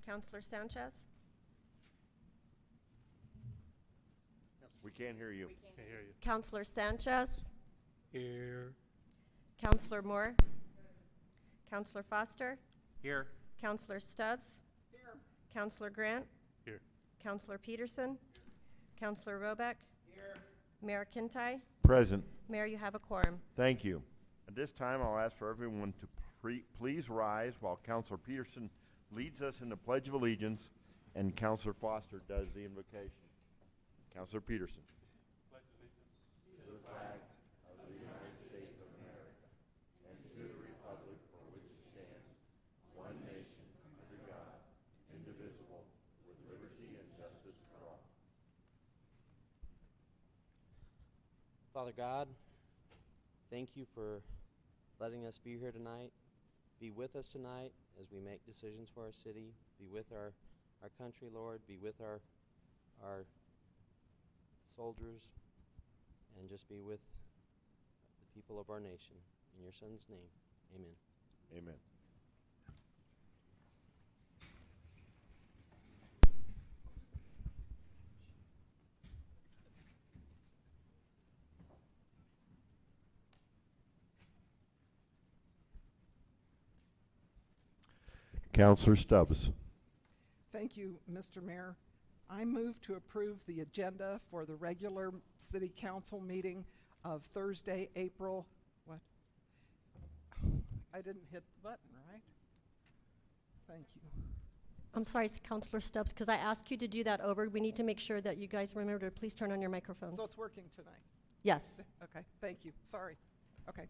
Councillor Sanchez? We can't hear you. Can't hear you. Councillor Sanchez? Here. Councillor Moore? Councillor Foster? Here. Councillor Stubbs? Here. Councillor Grint? Here. Councillor Peterson? Councillor Robic? Here. Mayor Kintai? Present. Mayor, you have a quorum. Thank you. At this time, I'll ask for everyone to please rise while Councilor Peterson leads us in the Pledge of Allegiance and Councilor Foster does the invocation. Councilor Peterson. Pledge allegiance To the flag of the United States of America and to the republic for which it stands, one nation, under God, indivisible, with liberty and justice for all. Father God, thank you for letting us be here tonight. Be with us tonight as we make decisions for our city. Be with our country, Lord. Be with our soldiers, and just be with the people of our nation. In your Son's name, amen. Amen. Councilor Stubbs. Thank you, Mr. Mayor. I move to approve the agenda for the regular city council meeting of Thursday, April, what? I didn't hit the button, right? Thank you. I'm sorry, Councillor Stubbs, because I asked you to do that over. We need to make sure that you guys remember to please turn on your microphones. So it's working tonight? Yes. Okay, thank you. Sorry. Okay.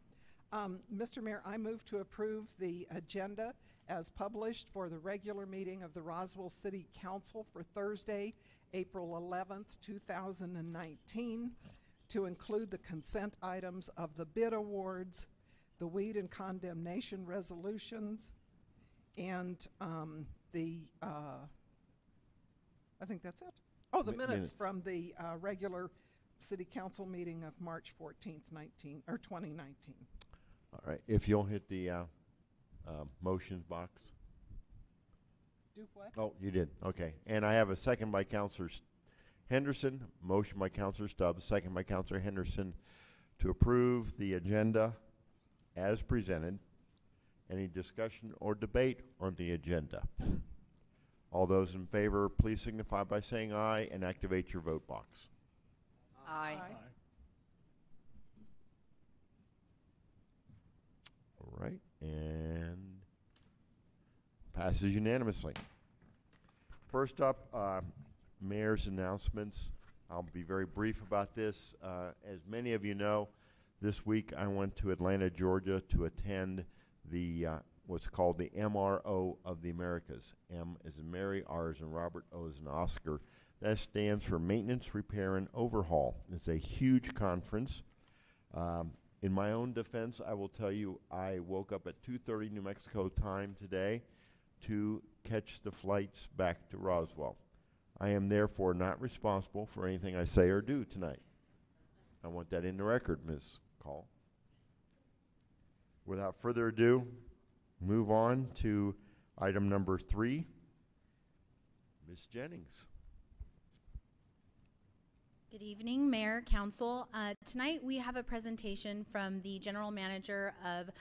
Mr. Mayor, I move to approve the agenda as published for the regular meeting of the Roswell City Council for Thursday, April 11th, 2019, to include the consent items of the bid awards, the weed and condemnation resolutions, and I think that's it. Oh, the minutes from the regular City Council meeting of March 14th, 2019. All right, if you'll hit the motions box. Do what? Oh, you did. Okay. And I have a second by Councilor Henderson, motion by Councilor Stubbs, second by Councilor Henderson to approve the agenda as presented. Any discussion or debate on the agenda? All those in favor, please signify by saying aye and activate your vote box. Aye. All right, and passes unanimously. First up, mayor's announcements. I'll be very brief about this. As many of you know, this week I went to Atlanta, Georgia to attend the what's called the MRO of the Americas. M as in Mary, R as in Robert, O as in Oscar. That stands for Maintenance, Repair, and Overhaul. It's a huge conference. In my own defense, I will tell you I woke up at 2:30 New Mexico time today to catch the flights back to Roswell. I am therefore not responsible for anything I say or do tonight. I want that in the record, Ms. Call. Without further ado, move on to item number 3. Ms. Jennings. Good evening, Mayor, Council. Tonight we have a presentation from the General Manager of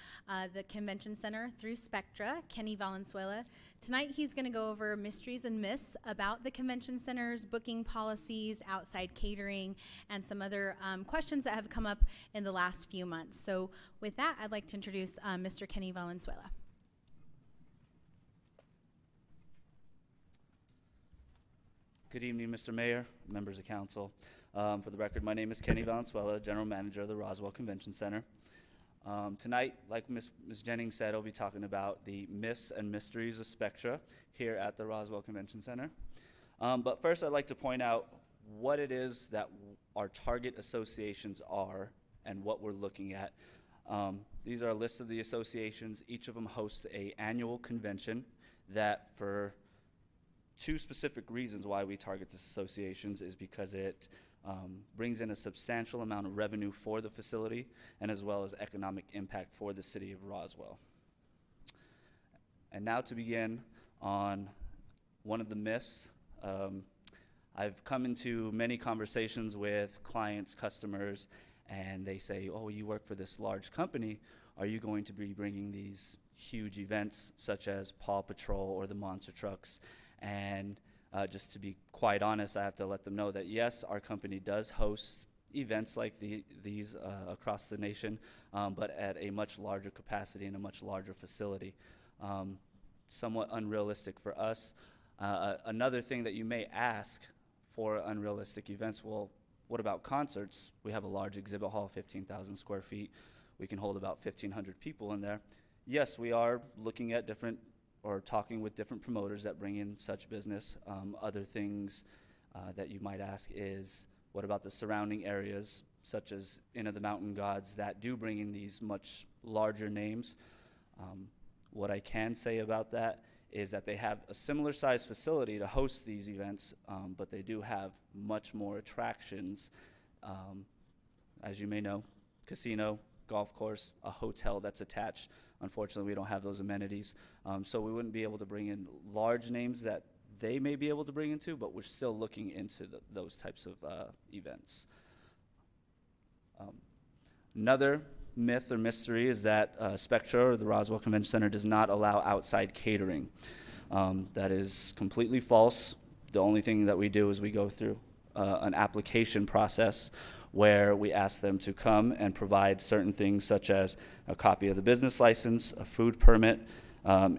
the Convention Center through Spectra, Kenny Valenzuela. Tonight he's going to go over mysteries and myths about the Convention Center's booking policies, outside catering, and some other questions that have come up in the last few months. So with that, I'd like to introduce Mr. Kenny Valenzuela. Good evening, Mr. Mayor, members of council. For the record, my name is Kenny Valenzuela, General Manager of the Roswell Convention Center. Tonight, like Ms. Jennings said, I'll be talking about the myths and mysteries of Spectra here at the Roswell Convention Center. But first, I'd like to point out what it is that our target associations are and what we're looking at. These are a list of the associations. Each of them hosts an annual convention that, for 2 specific reasons why we target these associations, is because it brings in a substantial amount of revenue for the facility and as well as economic impact for the city of Roswell. And now to begin on one of the myths. I've come into many conversations with clients, customers, and they say, oh, you work for this large company. Are you going to be bringing these huge events such as Paw Patrol or the monster trucks? And just to be quite honest, I have to let them know that yes, our company does host events like these across the nation, but at a much larger capacity and a much larger facility. Somewhat unrealistic for us. Another thing that you may ask for unrealistic events, well, what about concerts? We have a large exhibit hall, 15,000 square feet. We can hold about 1,500 people in there. Yes, we are looking at different or talking with different promoters that bring in such business. Other things that you might ask is, what about the surrounding areas, such as Inn of the Mountain Gods, that do bring in these much larger names? What I can say about that is that they have a similar size facility to host these events, but they do have much more attractions. As you may know, casino, golf course, a hotel that's attached. Unfortunately, we don't have those amenities. So we wouldn't be able to bring in large names that they may be able to bring into, but we're still looking into those types of events. Another myth or mystery is that Spectra, or the Roswell Convention Center, does not allow outside catering. That is completely false. The only thing that we do is we go through an application process where we ask them to come and provide certain things such as a copy of the business license, a food permit,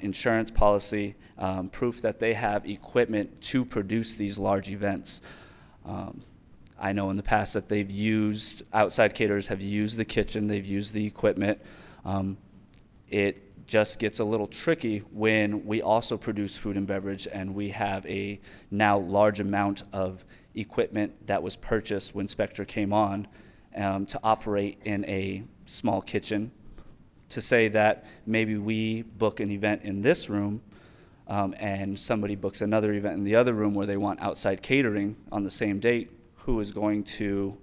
insurance policy, proof that they have equipment to produce these large events. I know in the past that they've used, outside caterers have used the kitchen, they've used the equipment. It just gets a little tricky when we also produce food and beverage and we have a now large amount of equipment that was purchased when Spectra came on to operate in a small kitchen. To say that maybe we book an event in this room and somebody books another event in the other room where they want outside catering on the same date, who's going to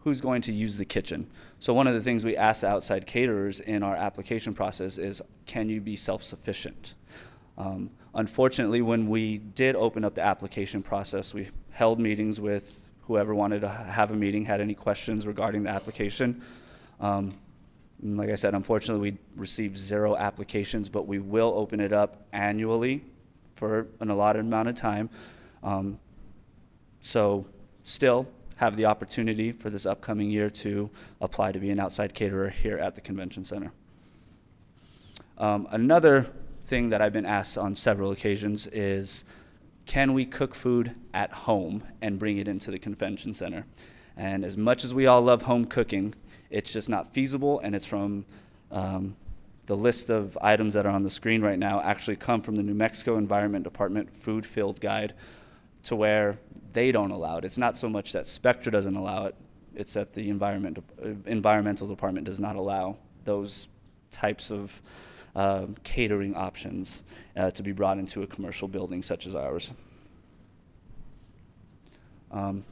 use the kitchen? So one of the things we ask outside caterers in our application process is, can you be self-sufficient? Unfortunately, when we did open up the application process, we held meetings with whoever wanted to have a meeting, had any questions regarding the application. Like I said, unfortunately, we received 0 applications, but we will open it up annually for an allotted amount of time. So still have the opportunity for this upcoming year to apply to be an outside caterer here at the convention center. Another thing that I've been asked on several occasions is, can we cook food at home and bring it into the convention center? And as much as we all love home cooking, it's just not feasible, and it's from the list of items that are on the screen right now actually come from the New Mexico Environment Department Food Field Guide, to where they don't allow it. It's not so much that Spectra doesn't allow it, it's that the environmental department does not allow those types of catering options to be brought into a commercial building such as ours. The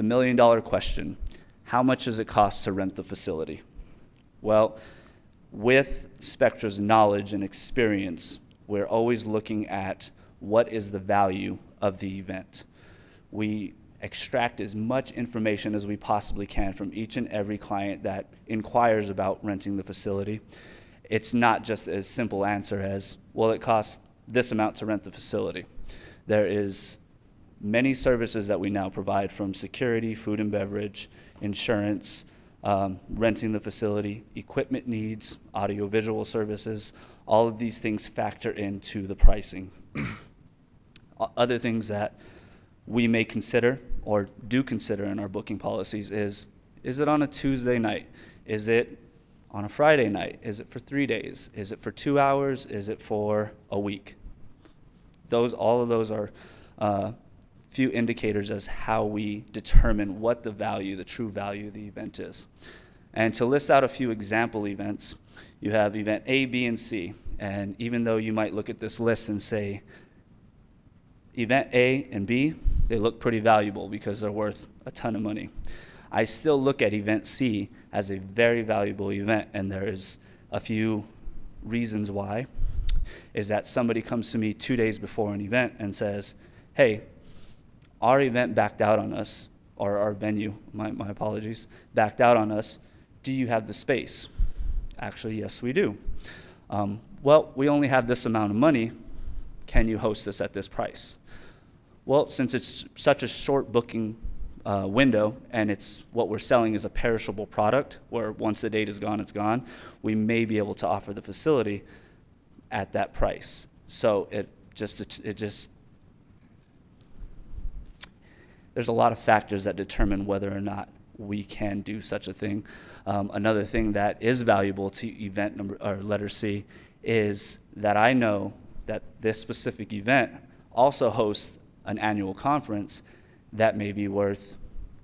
million-dollar question: how much does it cost to rent the facility? Well, with Spectra's knowledge and experience, we're always looking at what is the value of the event. We extract as much information as we possibly can from each and every client that inquires about renting the facility. It's not just as simple answer as, well, it costs this amount to rent the facility. There is many services that we now provide, from security, food and beverage, insurance, renting the facility, equipment needs, audiovisual services. All of these things factor into the pricing. Other things that we may consider or do consider in our booking policies is it on a Tuesday night? Is it on a Friday night? Is it for 3 days? Is it for 2 hours? Is it for a week? All of those are few indicators as how we determine what the true value of the event is. And to list out a few example events, you have event A, B, and C. And even though you might look at this list and say, event A and B, they look pretty valuable because they're worth a ton of money, I still look at event C as a very valuable event, and there is a few reasons why. is that somebody comes to me 2 days before an event and says, hey, our event backed out on us, or our venue, my apologies, backed out on us. Do you have the space? Actually, yes, we do. Well, we only have this amount of money. Can you host this at this price? Well, since it's such a short booking window, and it's what we're selling is a perishable product, where once the date is gone, it's gone, we may be able to offer the facility at that price. So there's a lot of factors that determine whether or not we can do such a thing. Another thing that is valuable to event number, or letter C, is that I know that this specific event also hosts an annual conference that may be worth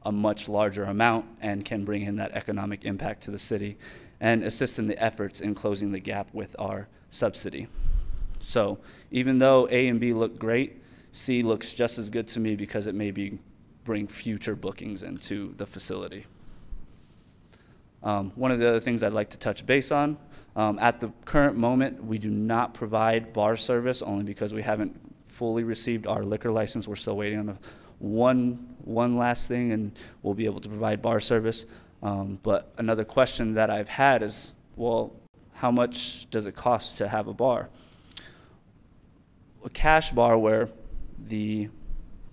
a much larger amount and can bring in that economic impact to the city and assist in the efforts in closing the gap with our subsidy. So even though A and B look great, C looks just as good to me because it may bring future bookings into the facility. One of the other things I'd like to touch base on, at the current moment, we do not provide bar service only because we haven't fully received our liquor license. We're still waiting on one last thing, and we'll be able to provide bar service. But another question that I've had is, well, how much does it cost to have a bar? A cash bar where the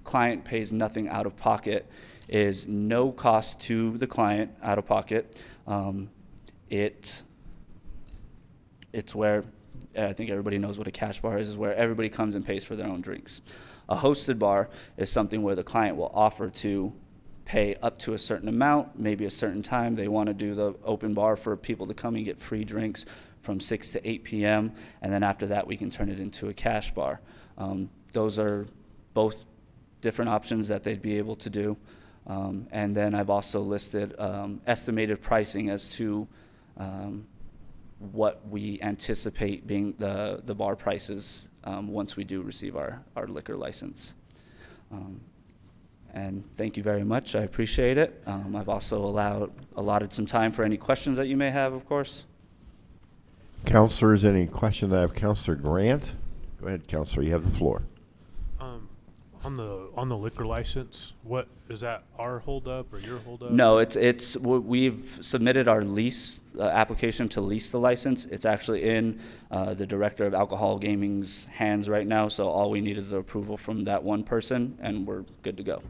client pays nothing out of pocket is no cost to the client out of pocket. It's where, I think everybody knows what a cash bar is where everybody comes and pays for their own drinks. A hosted bar is something where the client will offer to pay up to a certain amount, maybe a certain time. They want to do the open bar for people to come and get free drinks from 6 to 8 p.m., and then after that we can turn it into a cash bar. Those are both different options that they'd be able to do. And then I've also listed estimated pricing as to what we anticipate being the bar prices once we do receive our liquor license. And thank you very much. I appreciate it. I've also allotted some time for any questions that you may have, of course. Councilors, any questions? I have Councilor Grant. Go ahead, Councilor. You have the floor. On the liquor license, what is that? Our holdup or your holdup? No, we've submitted our lease application to lease the license. It's actually in the Director of Alcohol Gaming's hands right now, so all we need is approval from that one person, and we're good to go.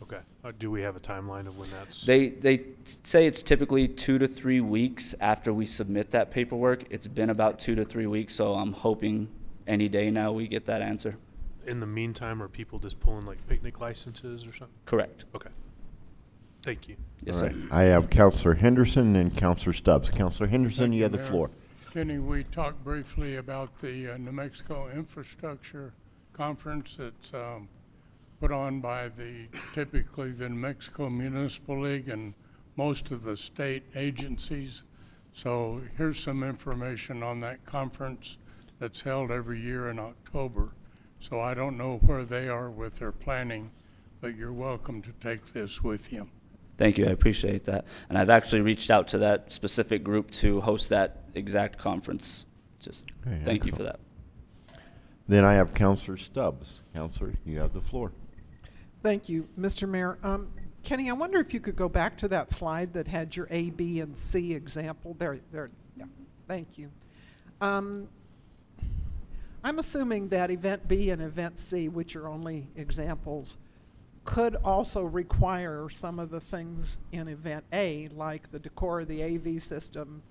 Okay. Do we have a timeline of when that's? They say it's typically 2 to 3 weeks after we submit that paperwork. It's been about 2 to 3 weeks, so I'm hoping any day now we get that answer. In the meantime, are people just pulling like picnic licenses or something? Correct. Okay. Thank you. Yes, All sir. right. I have Councilor Henderson and Councilor Stubbs. Councilor Henderson, Thank you you, have the Mayor. floor. Kenny, we talked briefly about the New Mexico Infrastructure Conference that's put on by typically the New Mexico Municipal League and most of the state agencies. So here's some information on that conference that's held every year in October. So I don't know where they are with their planning, but you're welcome to take this with you. Thank you. I appreciate that. And I've actually reached out to that specific group to host that exact conference. Just Okay, thank you excellent. for that. Then I have Councilor Stubbs. Councilor, you have the floor. Thank you, Mr. Mayor. Kenny, I wonder if you could go back to that slide that had your A, B, and C example. There, yeah, thank you. I'm assuming that Event B and Event C, which are only examples, could also require some of the things in Event A, like the decor, the AV system,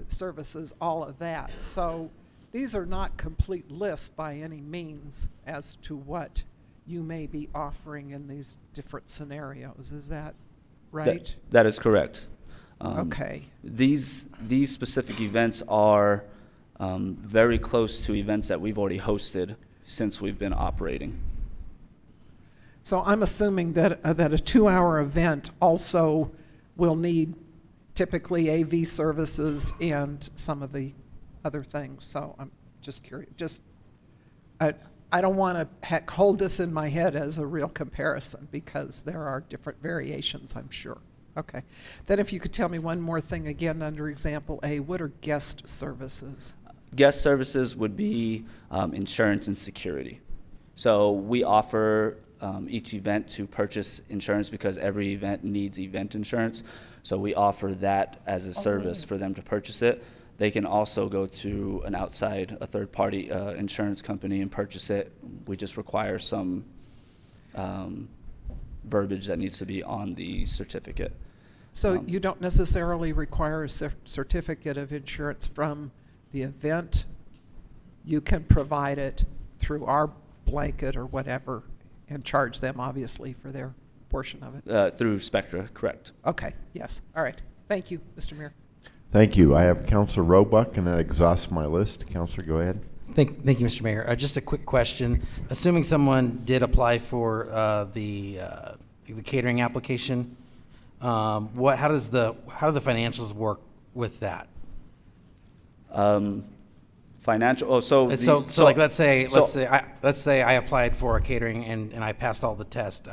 services, all of that. So these are not complete lists by any means as to what you may be offering in these different scenarios. Is that right? That is correct. Okay. These specific events are very close to events that we've already hosted since we've been operating. So I'm assuming that a 2-hour event also will need typically AV services and some of the other things. So I'm just curious. I don't want to hold this in my head as a real comparison because there are different variations, I'm sure. Okay. Then if you could tell me one more thing again under example A, what are guest services? Guest services would be insurance and security. So we offer each event to purchase insurance because every event needs event insurance. So we offer that as a service for them to purchase it. They can also go to a third-party insurance company and purchase it. We just require some verbiage that needs to be on the certificate. So you don't necessarily require a certificate of insurance from the event. You can provide it through our blanket or whatever and charge them, obviously, for their portion of it. Through Spectra, correct. Okay, yes. All right. Thank you, Mr. Mayor. Thank you. I have Councilor Roebuck, and that exhausts my list. Councilor, go ahead. Thank you, Mr. Mayor. Just a quick question. Assuming someone did apply for the catering application, how do the financials work with that? Financial. Like let's say I applied for a catering and I passed all the tests,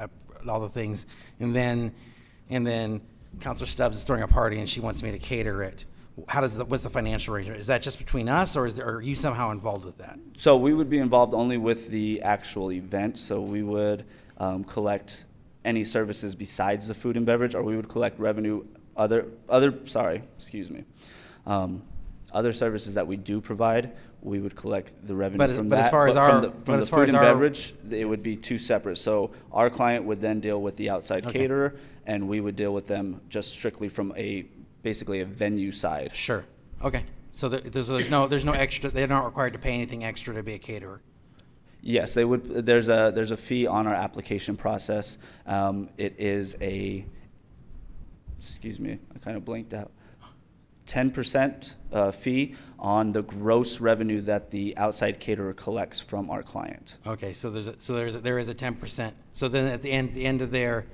all the things, and then Councilor Stubbs is throwing a party and she wants me to cater it. What's the financial arrangement? Is that just between us, or are you somehow involved with that? So we would be involved only with the actual event. So we would collect any services besides the food and beverage, or we would collect revenue other services that we do provide. We would collect the revenue from that. As far as from the food and beverage, it would be two separate. So our client would then deal with the outside caterer, and we would deal with them just strictly from basically a venue side. Sure. Okay. So there's no extra. They're not required to pay anything extra to be a caterer. Yes, they would. There's a fee on our application process. It is a. Excuse me, I kind of blanked out. 10% fee on the gross revenue that the outside caterer collects from our client. Okay, so there is a 10%. So then at the end of the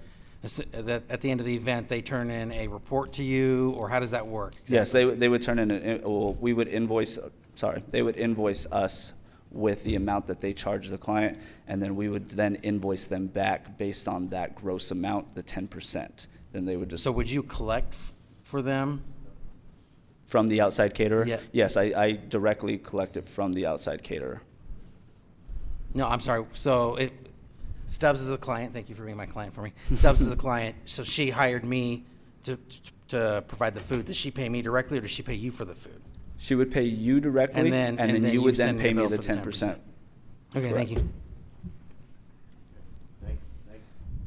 event, they turn in a report to you, or how does that work? Exactly? Yes, they would turn in. We would invoice. They would invoice us with the amount that they charge the client, and then we would then invoice them back based on that gross amount, the 10%. Then they would just. So would you collect for them? From the outside caterer? Yeah. Yes, I directly collect it from the outside caterer. No, I'm sorry. So Stubbs is the client. Thank you for being my client for me. Stubbs is the client. So she hired me to provide the food. Does she pay me directly, or does she pay you for the food? She would pay you directly, and then you would then pay me the 10%. Okay, Correct. Thank you.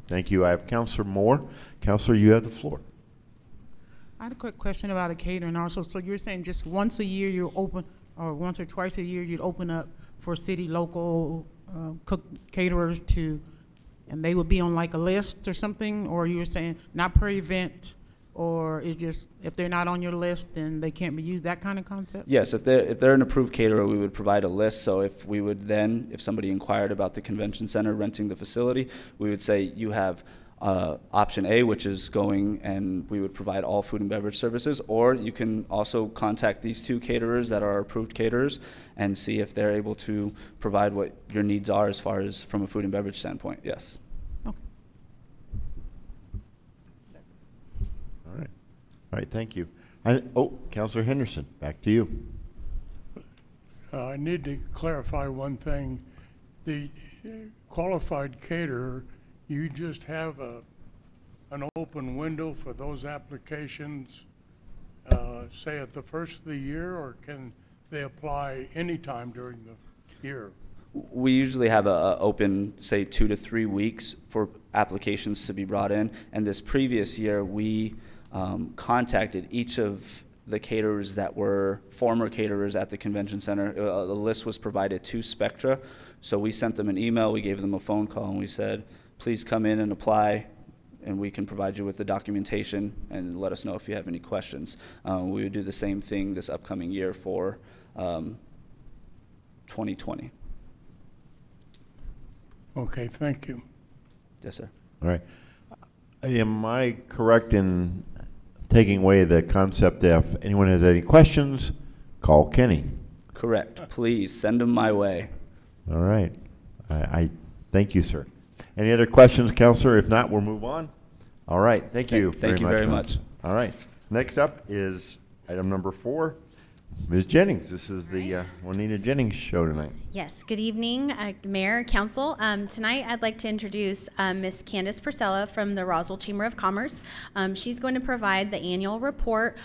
Thank you. I have Councilor Moore. Councilor, you have the floor. I had a quick question about a catering also. So you're saying just once a year you're open, or once or twice a year you'd open up for city local caterers and they would be on like a list or something? Or you were saying not per event, or it's just if they're not on your list then they can't be used, that kind of concept? Yes, if they're an approved caterer, we would provide a list. So if somebody inquired about the convention center renting the facility, we would say you have option A, which is going, and we would provide all food and beverage services, or you can also contact these two caterers that are approved caterers and see if they're able to provide what your needs are as far as from a food and beverage standpoint. Yes. Okay. All right, thank you. Councilor Henderson, back to you. I need to clarify one thing. The qualified caterer, you just have an open window for those applications, say at the first of the year, or can they apply anytime during the year? We usually have a open, say, 2 to 3 weeks for applications to be brought in. And this previous year, we contacted each of the caterers that were former caterers at the convention center. The list was provided to Spectra. So we sent them an email, we gave them a phone call, and we said, please come in and apply, and we can provide you with the documentation and let us know if you have any questions. We would do the same thing this upcoming year for 2020. Okay, thank you. Yes, sir. All right. Am I correct in taking away the concept that if anyone has any questions, call Kenny? Correct. Please send them my way. All right. I thank you, sir. Any other questions, Councilor? If not, we'll move on. All right. Thank you very much. All right. Next up is item number 4, Ms. Jennings, this is the Juanita Jennings show tonight. Yes, good evening, Mayor, Council. Tonight I'd like to introduce Ms. Candace Purcella from the Roswell Chamber of Commerce. She's going to provide the annual report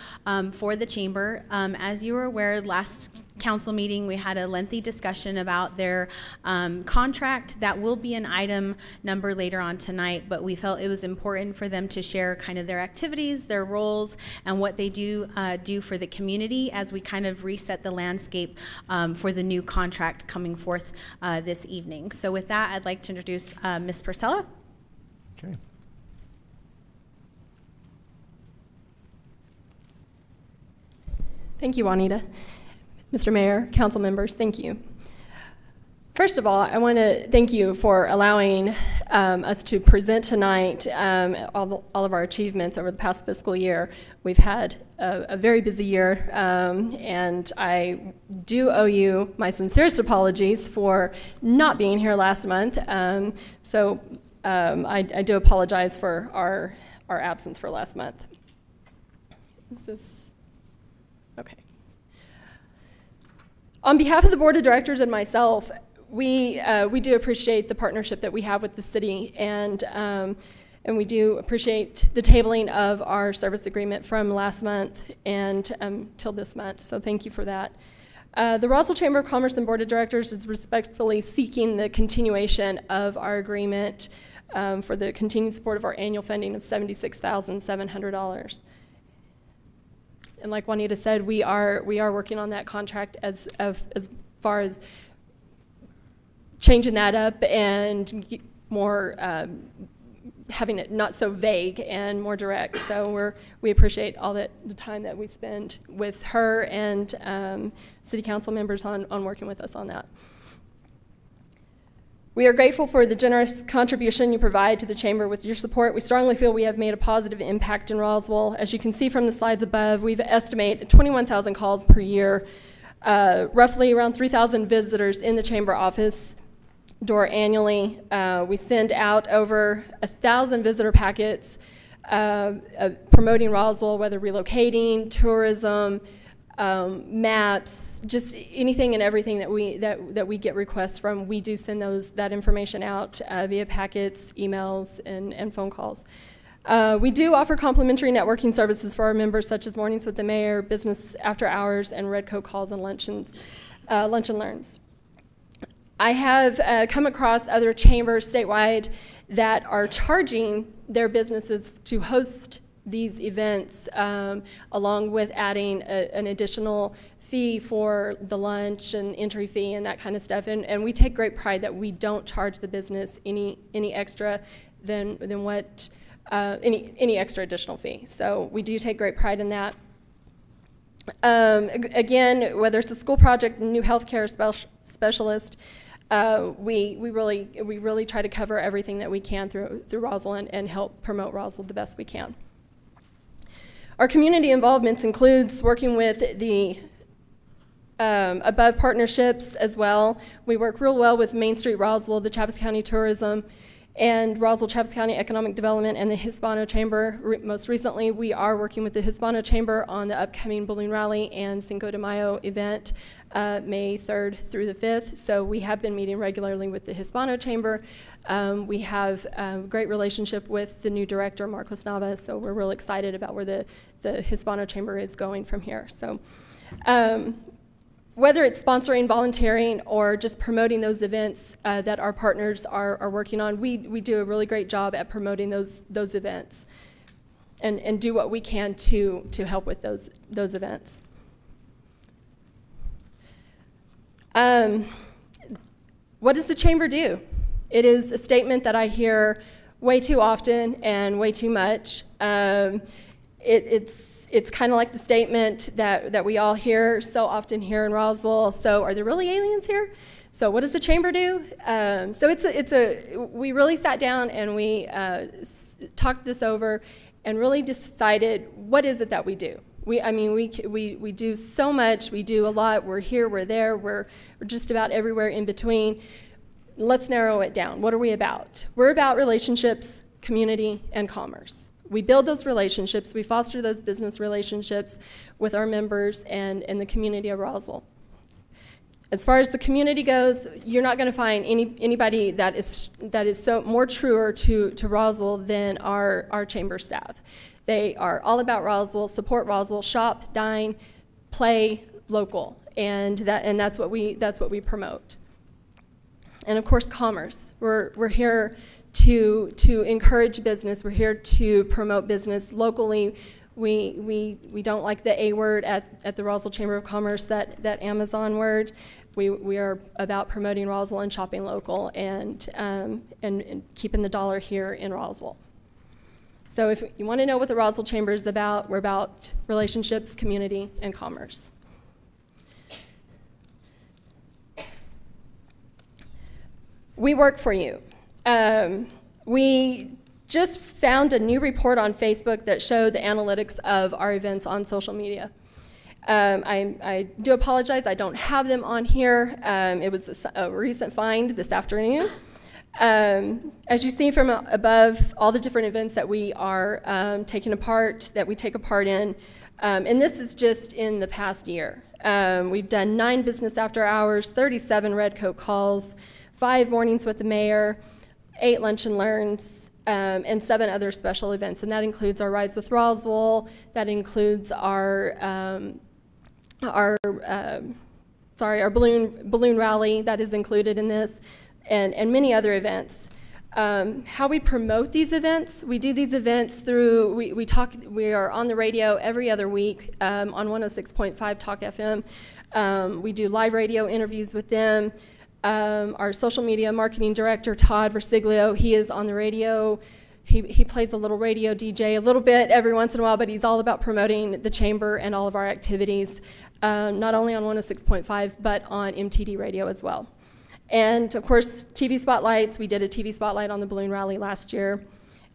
for the Chamber. As you were aware, last council meeting we had a lengthy discussion about their contract. That will be an item number later on tonight, but we felt it was important for them to share kind of their activities, their roles, and what they do for the community as we kind of reset the landscape for the new contract coming forth this evening. So with that, I'd like to introduce Ms. Purcella. Okay. Thank you, Juanita. Mr. Mayor, council members, thank you. First of all, I want to thank you for allowing us to present tonight all of our achievements over the past fiscal year. We've had a very busy year, and I do owe you my sincerest apologies for not being here last month. I do apologize for our absence for last month. Is this okay? On behalf of the Board of Directors and myself, we do appreciate the partnership that we have with the city, and we do appreciate the tabling of our service agreement from last month and till this month, so thank you for that. The Roswell Chamber of Commerce and Board of Directors is respectfully seeking the continuation of our agreement for the continued support of our annual funding of $76,700. And like Juanita said, we are working on that contract as far as changing that up and more having it not so vague and more direct. So we appreciate all the time that we spend with her and city council members on working with us on that. We are grateful for the generous contribution you provide to the Chamber. With your support, we strongly feel we have made a positive impact in Roswell. As you can see from the slides above, we've estimated 21,000 calls per year, roughly around 3,000 visitors in the Chamber office door annually. We send out over 1,000 visitor packets promoting Roswell, whether relocating, tourism, maps, just anything and everything that we get requests from. We do send that information out via packets, emails, and phone calls. We do offer complimentary networking services for our members, such as mornings with the mayor, business after hours, and red coat calls and lunch and learns. I have come across other chambers statewide that are charging their businesses to host these events, along with adding an additional fee for the lunch and entry fee and that kind of stuff. And we take great pride that we don't charge the business any extra than what any extra additional fee. So we do take great pride in that. Again, whether it's a school project, new healthcare specialist, we really try to cover everything that we can through Roswell and help promote Roswell the best we can. Our community involvements includes working with the above partnerships as well. We work real well with Main Street Roswell, the Chaves County Tourism, and Roswell Chaves County Economic Development and the Hispano Chamber. Most recently, we are working with the Hispano Chamber on the upcoming Balloon Rally and Cinco de Mayo event, May 3rd through the 5th. So we have been meeting regularly with the Hispano Chamber. We have a great relationship with the new director, Marcos Navas, so we're real excited about where the Hispano Chamber is going from here. So whether it's sponsoring, volunteering, or just promoting those events that our partners are working on, we do a really great job at promoting those events and do what we can to help with those events. What does the chamber do? It is a statement that I hear way too often and way too much. It's kind of like the statement that we all hear so often here in Roswell. So are there really aliens here? So what does the chamber do? We really sat down and we talked this over and really decided, what is it that we do? We do so much, we do a lot, we're here, we're there, we're just about everywhere in between. Let's narrow it down. What are we about? We're about relationships, community, and commerce. we build those relationships, we foster those business relationships with our members and the community of Roswell. As far as the community goes, you're not going to find anybody that is so more truer to Roswell than our chamber staff. They are all about Roswell, support Roswell, shop, dine, play local, and that's what we promote. And of course, commerce. We're here to encourage business. We're here to promote business locally. We don't like the A word at the Roswell Chamber of Commerce, that Amazon word. We are about promoting Roswell and shopping local and keeping the dollar here in Roswell. So if you want to know what the Roswell Chamber is about, we're about relationships, community, and commerce. We work for you. We just found a new report on Facebook that showed the analytics of our events on social media. I do apologize, I don't have them on here. It was a recent find this afternoon. As you see from above, all the different events that we are taking apart, that we take a part in, and this is just in the past year. We've done 9 business after hours, 37 red coat calls, 5 mornings with the mayor, 8 lunch and learns, and 7 other special events. And that includes our Rise with Roswell, that includes our balloon rally that is included in this, and many other events. How we promote these events, we do these events through, we are on the radio every other week on 106.5 Talk FM. We do live radio interviews with them. Our social media marketing director, Todd Versiglio, he is on the radio. He plays a little radio DJ a little bit every once in a while, but he's all about promoting the chamber and all of our activities, not only on 106.5, but on MTD radio as well. And of course, TV spotlights. We did a TV spotlight on the balloon rally last year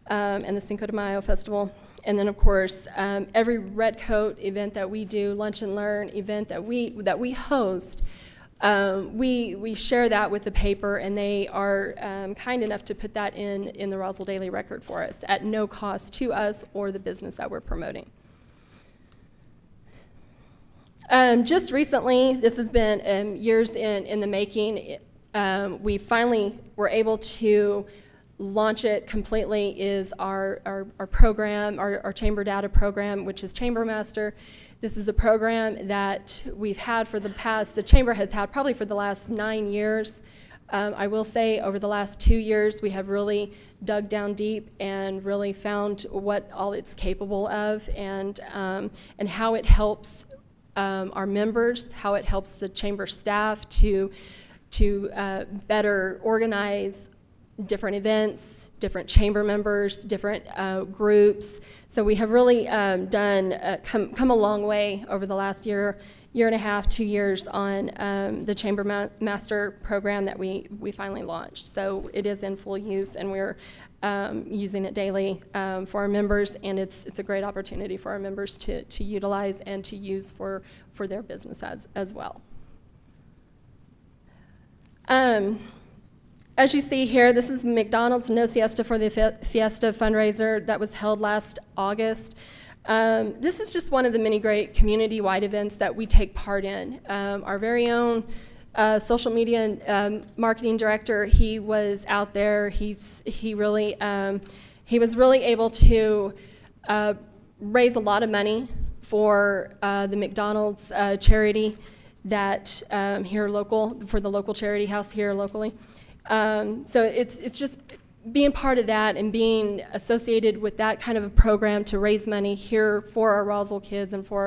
and the Cinco de Mayo festival. And then of course, every red coat event that we do, lunch and learn event that we host, we share that with the paper, and they are kind enough to put that in the Roswell Daily Record for us at no cost to us or the business that we're promoting. Just recently, this has been years in the making, we finally were able to launch it completely, is our program, our chamber data program, which is Chamber Master. This is a program that we've had the chamber has had probably for the last 9 years. I will say over the last 2 years, we have really dug down deep and really found what all it's capable of, and how it helps our members, how it helps the chamber staff to better organize different events, different chamber members, different groups. So we have really come a long way over the last year and a half, 2 years on the Chamber Master program that we finally launched. So it is in full use, and we're using it daily for our members, and it's a great opportunity for our members to utilize and to use for their business as well. As you see here, this is McDonald's No Siesta for the Fiesta fundraiser that was held last August. This is just one of the many great community-wide events that we take part in. Our very own social media and marketing director, he was out there. He was really able to raise a lot of money for the McDonald's charity that for the local charity house here locally. So it's just being part of that and being associated with that kind of a program to raise money here for our Roswell kids and for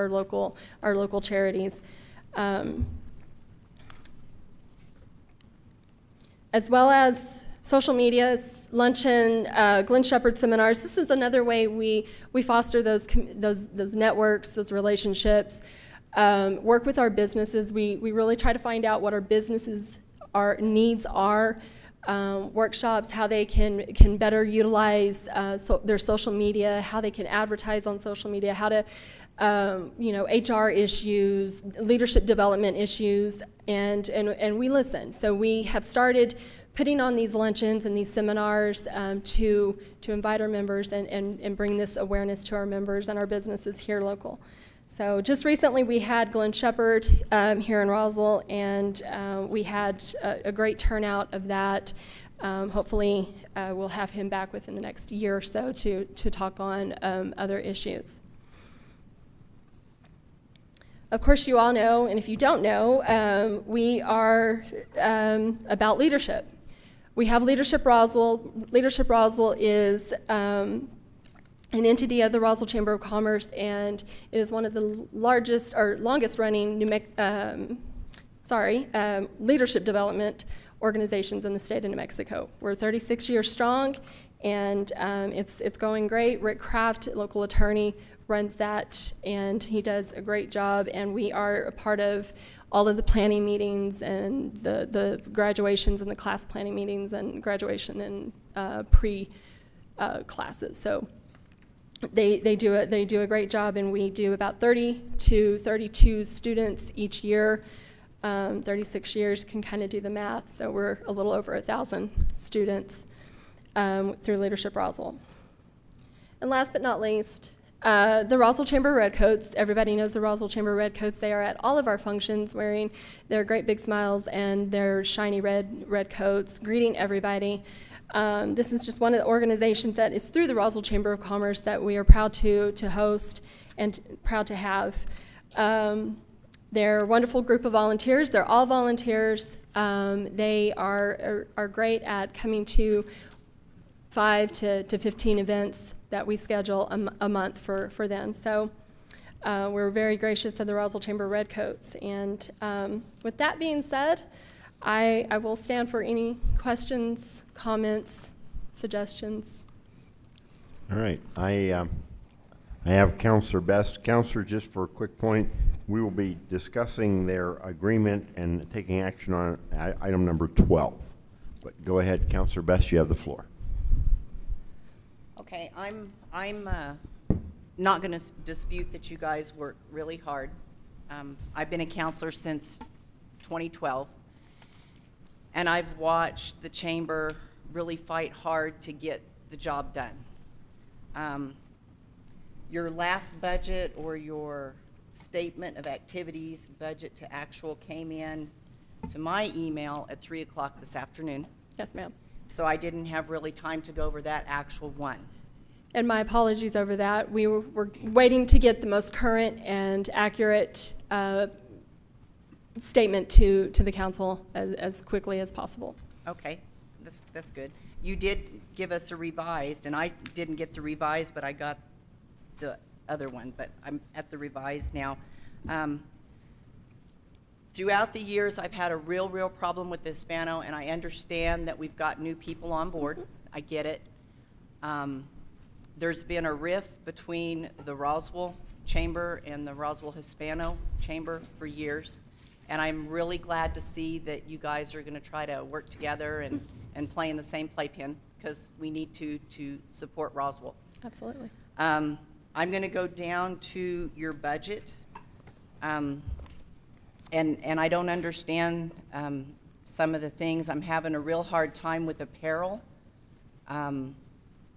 our local charities. As well as social media, luncheon, Glenn Shepherd seminars. This is another way we foster those networks, those relationships. Work with our businesses. We really try to find out what our businesses' needs are. Workshops, how they can better utilize their social media, how they can advertise on social media, how to, HR issues, leadership development issues, and we listen. So we have started putting on these luncheons and these seminars to invite our members and bring this awareness to our members and our businesses here local. So just recently we had Glenn Shepard here in Roswell, and we had a great turnout of that. Hopefully we'll have him back within the next year or so to talk on other issues. Of course, you all know, and if you don't know, we are about leadership. We have Leadership Roswell. Leadership Roswell is an entity of the Roswell Chamber of Commerce, and it is one of the largest or longest running leadership development organizations in the state of New Mexico. We're 36 years strong, and it's going great. Rick Kraft, local attorney, runs that, and he does a great job, and we are a part of all of the planning meetings and the graduations and the class planning meetings and graduation and pre-classes. So they do a great job, and we do about 30 to 32 students each year. 36 years, can kind of do the math, so we're a little over 1,000 students through Leadership Roswell. And last but not least, the Roswell Chamber Redcoats. Everybody knows the Roswell Chamber Redcoats. They are at all of our functions wearing their great big smiles and their shiny red coats, greeting everybody. This is just one of the organizations that is through the Roswell Chamber of Commerce that we are proud to host and proud to have. They're a wonderful group of volunteers. They're all volunteers. They are great at coming to 5 to 15 events that we schedule a month for them. So we're very gracious to the Roswell Chamber Redcoats. And with that being said, I will stand for any questions, comments, suggestions. All right. I have Councillor Best. Councillor, just for a quick point, we will be discussing their agreement and taking action on item number 12. But go ahead, Councillor Best, you have the floor. Okay, I'm not going to dispute that you guys work really hard. I've been a counselor since 2012, and I've watched the chamber really fight hard to get the job done. Your last budget or your statement of activities, budget to actual, came in to my email at 3 o'clock this afternoon. Yes, ma'am. So I didn't have really time to go over that actual one. And my apologies over that. We were waiting to get the most current and accurate statement to the council as quickly as possible. Okay, that's good. You did give us a revised, and I didn't get the revised, but I got the other one, but I'm at the revised now. Throughout the years, I've had a real problem with the Hispano, and I understand that we've got new people on board. I get it. There's been a rift between the Roswell Chamber and the Roswell Hispano Chamber for years, and I'm really glad to see that you guys are going to try to work together and play in the same playpen, because we need to support Roswell. Absolutely. I'm going to go down to your budget, and I don't understand some of the things. I'm having a real hard time with apparel.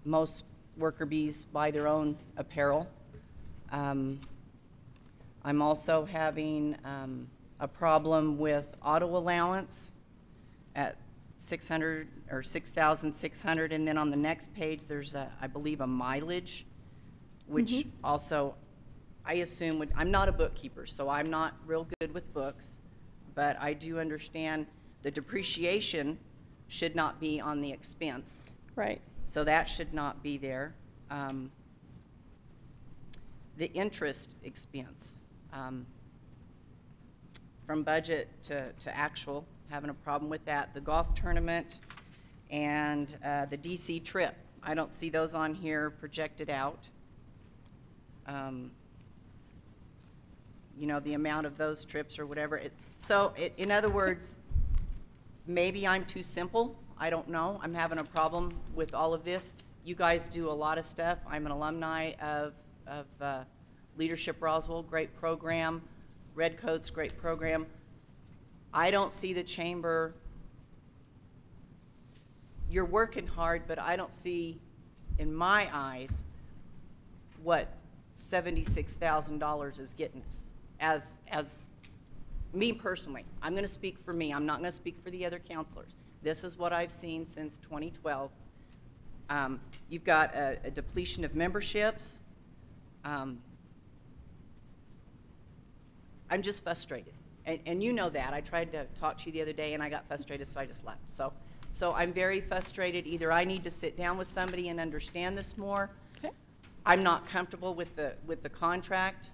Most worker bees buy their own apparel. I'm also having a problem with auto allowance at 600 or 6,600, and then on the next page there's I believe a mileage, which also I assume would, I'm not a bookkeeper, so I'm not real good with books, but I do understand the depreciation should not be on the expense. Right. So that should not be there. The interest expense, from budget to actual, having a problem with that. The golf tournament and the DC trip, I don't see those on here projected out. You know, the amount of those trips or whatever. In other words, maybe I'm too simple. I don't know. I'm having a problem with all of this. You guys do a lot of stuff. I'm an alumni of Leadership Roswell, great program. Redcoats, great program. I don't see the chamber you're working hard, but I don't see, in my eyes, what $76,000 is getting us. As me personally, I'm going to speak for me. I'm not going to speak for the other counselors. This is what I've seen since 2012. You've got a depletion of memberships. I'm just frustrated. And you know that. I tried to talk to you the other day, and I got frustrated, so I just left. So I'm very frustrated. Either I need to sit down with somebody and understand this more. Okay. I'm not comfortable with the contract.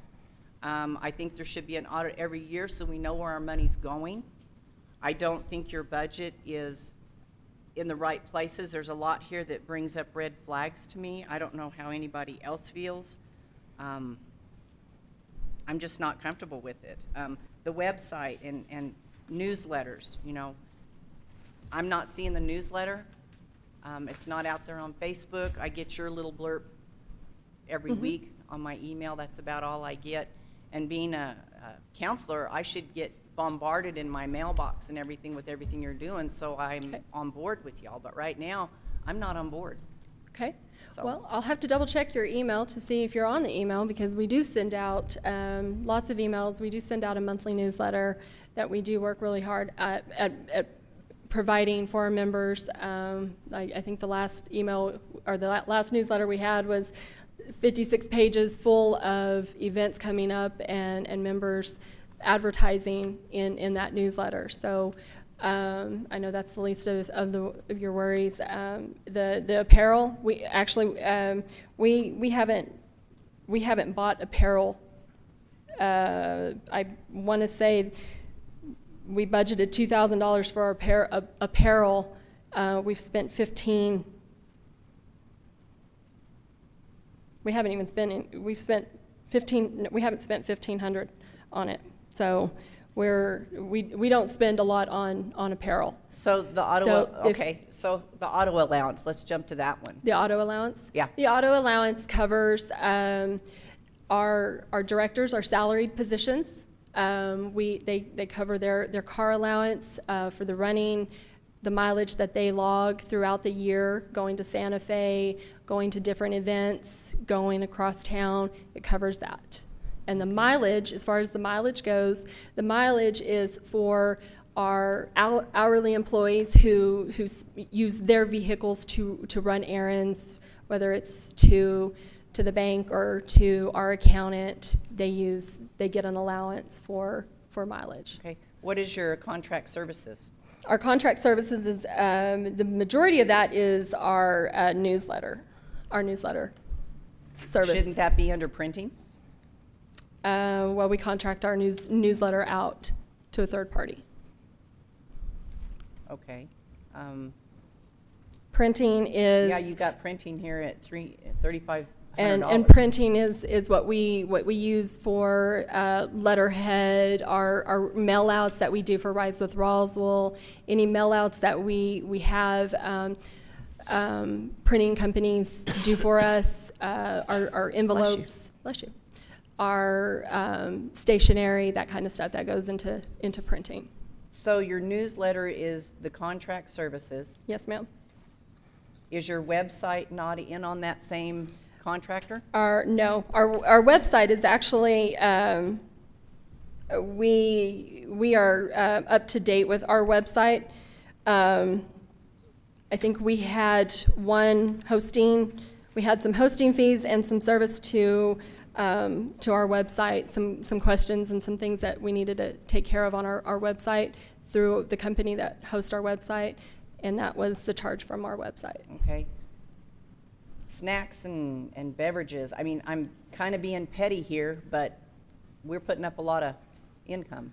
I think there should be an audit every year so we know where our money's going. I don't think your budget is in the right places. There's a lot here that brings up red flags to me. I don't know how anybody else feels. I'm just not comfortable with it. The website and newsletters, you know, I'm not seeing the newsletter. It's not out there on Facebook. I get your little blurb every week on my email. That's about all I get. And being a counselor, I should get bombarded in my mailbox and everything with everything you're doing, so I'm on board with y'all. But right now, I'm not on board. Okay. So. Well, I'll have to double check your email to see if you're on the email, because we do send out lots of emails. We do send out a monthly newsletter that we do work really hard at providing for our members. I think the last email, or the last newsletter we had was 56 pages full of events coming up and members advertising in that newsletter. So I know that's the least of your worries. The apparel, we actually we haven't bought apparel. I want to say we budgeted $2,000 for our apparel. We've spent $15,000. We haven't even spent. We haven't spent $1,500 on it. So we don't spend a lot on apparel. So the auto so the auto allowance. Let's jump to that one. The auto allowance. Yeah. The auto allowance covers our directors, our salaried positions. They cover their car allowance for the running, the mileage that they log throughout the year, going to Santa Fe, going to different events, going across town. It covers that. And the mileage, as far as the mileage goes, the mileage is for our hourly employees who use their vehicles to run errands, whether it's to the bank or to our accountant. They get an allowance for mileage. Okay. What is your contract services? Our contract services is the majority of that is our newsletter. Our newsletter service. Shouldn't that be under printing? Well, we contract our newsletter out to a third party. Okay. Printing is. Yeah, you got printing here at $3,500. And printing is what we use for letterhead, our mail outs that we do for Rise with Roswell, any mail outs that we have printing companies do for us, our envelopes, bless you, our stationery, that kind of stuff that goes into printing. So your newsletter is the contract services. Yes, ma'am. Is your website not in on that same contractor? No, our website is actually, we are up to date with our website. I think we had some hosting fees and some service to our website, some questions and some things that we needed to take care of on our website through the company that hosts our website, and that was the charge from our website. Okay. Snacks and beverages. I mean, I'm kind of being petty here, but we're putting up a lot of income.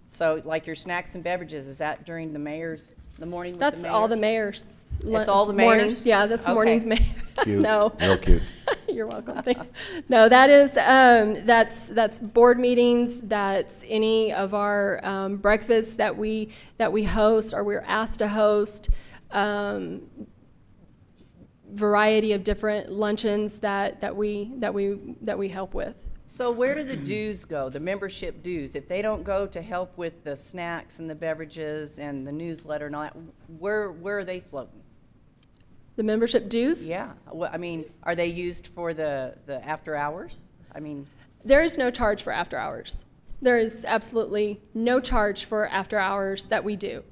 So, like your snacks and beverages, is that during the morning? With That's the all the mayors. It's all the mayors? Mornings, yeah, that's Okay. mornings mayor. Cute. No. Real cute. You're welcome. No, that is that's board meetings. That's any of our breakfasts that we host or we're asked to host. Variety of different luncheons that we help with. So where do the dues go, the membership dues? If they don't go to help with the snacks and the beverages and the newsletter and all that, where are they floating? The membership dues? Yeah, well, I mean, are they used for the after hours? I mean, There is no charge for after hours. There is absolutely no charge for after hours that we do.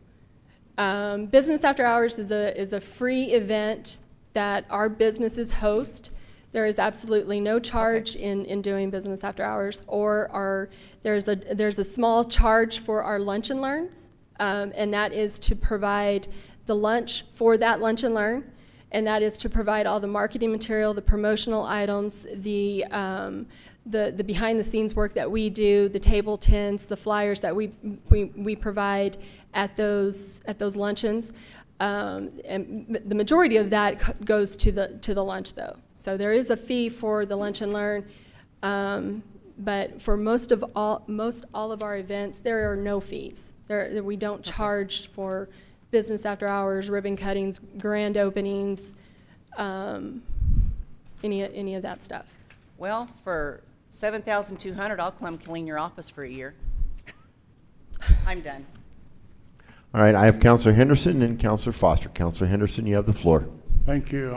Business After Hours is a free event that our businesses host. There is absolutely no charge in doing Business After Hours, or there's a small charge for our lunch and learns, and that is to provide the lunch for that lunch and learn, and that is to provide all the marketing material, the promotional items, the behind the scenes work that we do, the table tents, the flyers that we provide at those luncheons. And the majority of that goes to the lunch, though. So there is a fee for the lunch and learn, but for most all of our events, there are no fees. We don't charge for Business After Hours, ribbon cuttings, grand openings, any of that stuff. well, for $7,200, I'll come clean your office for a year. I'm done. All right, I have Councillor Henderson and Councillor Foster. Councillor Henderson, you have the floor. Thank you.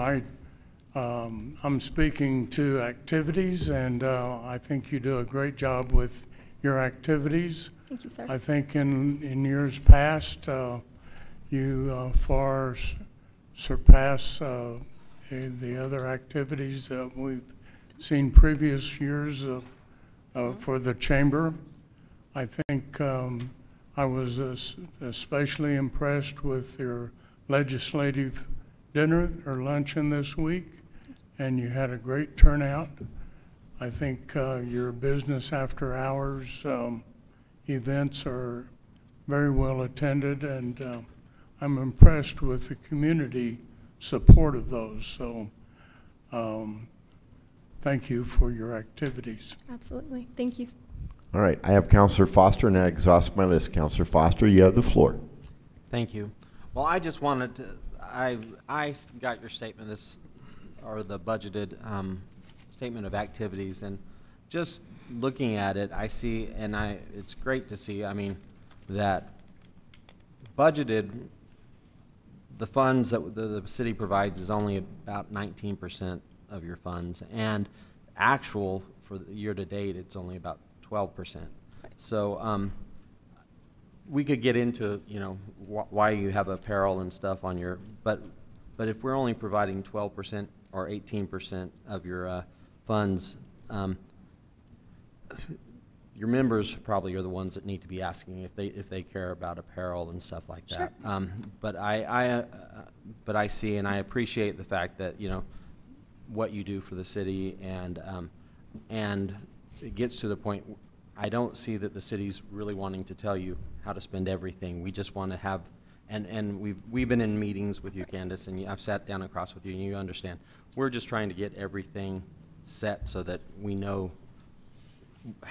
I'm speaking to activities, and I think you do a great job with your activities. Thank you, sir. I think in years past, you far surpass the other activities that we've seen previous years for the chamber. I think I was especially impressed with your legislative dinner or luncheon this week, and you had a great turnout. I think your Business After Hours events are very well attended, and I'm impressed with the community support of those. So thank you for your activities. Absolutely. Thank you. All right, I have Councillor Foster, and that exhausts my list. Councillor Foster, you have the floor. Thank you. Well, I just wanted to, I got your statement, or the budgeted statement of activities, and just looking at it, I see, and it's great to see, I mean, that budgeted, the funds that the city provides is only about 19% of your funds, and actual for the year to date, it's only about 12%. So we could get into, you know, why you have apparel and stuff on your, but if we're only providing 12% or 18% of your funds, your members probably are the ones that need to be asking if they care about apparel and stuff like that. Sure. But I see and I appreciate the fact that, you know, what you do for the city, and it gets to the point, I don't see that the city's really wanting to tell you how to spend everything. We just want to have, and we've been in meetings with you, Candace, and I've sat down across with you, and you understand. We're just trying to get everything set so that we know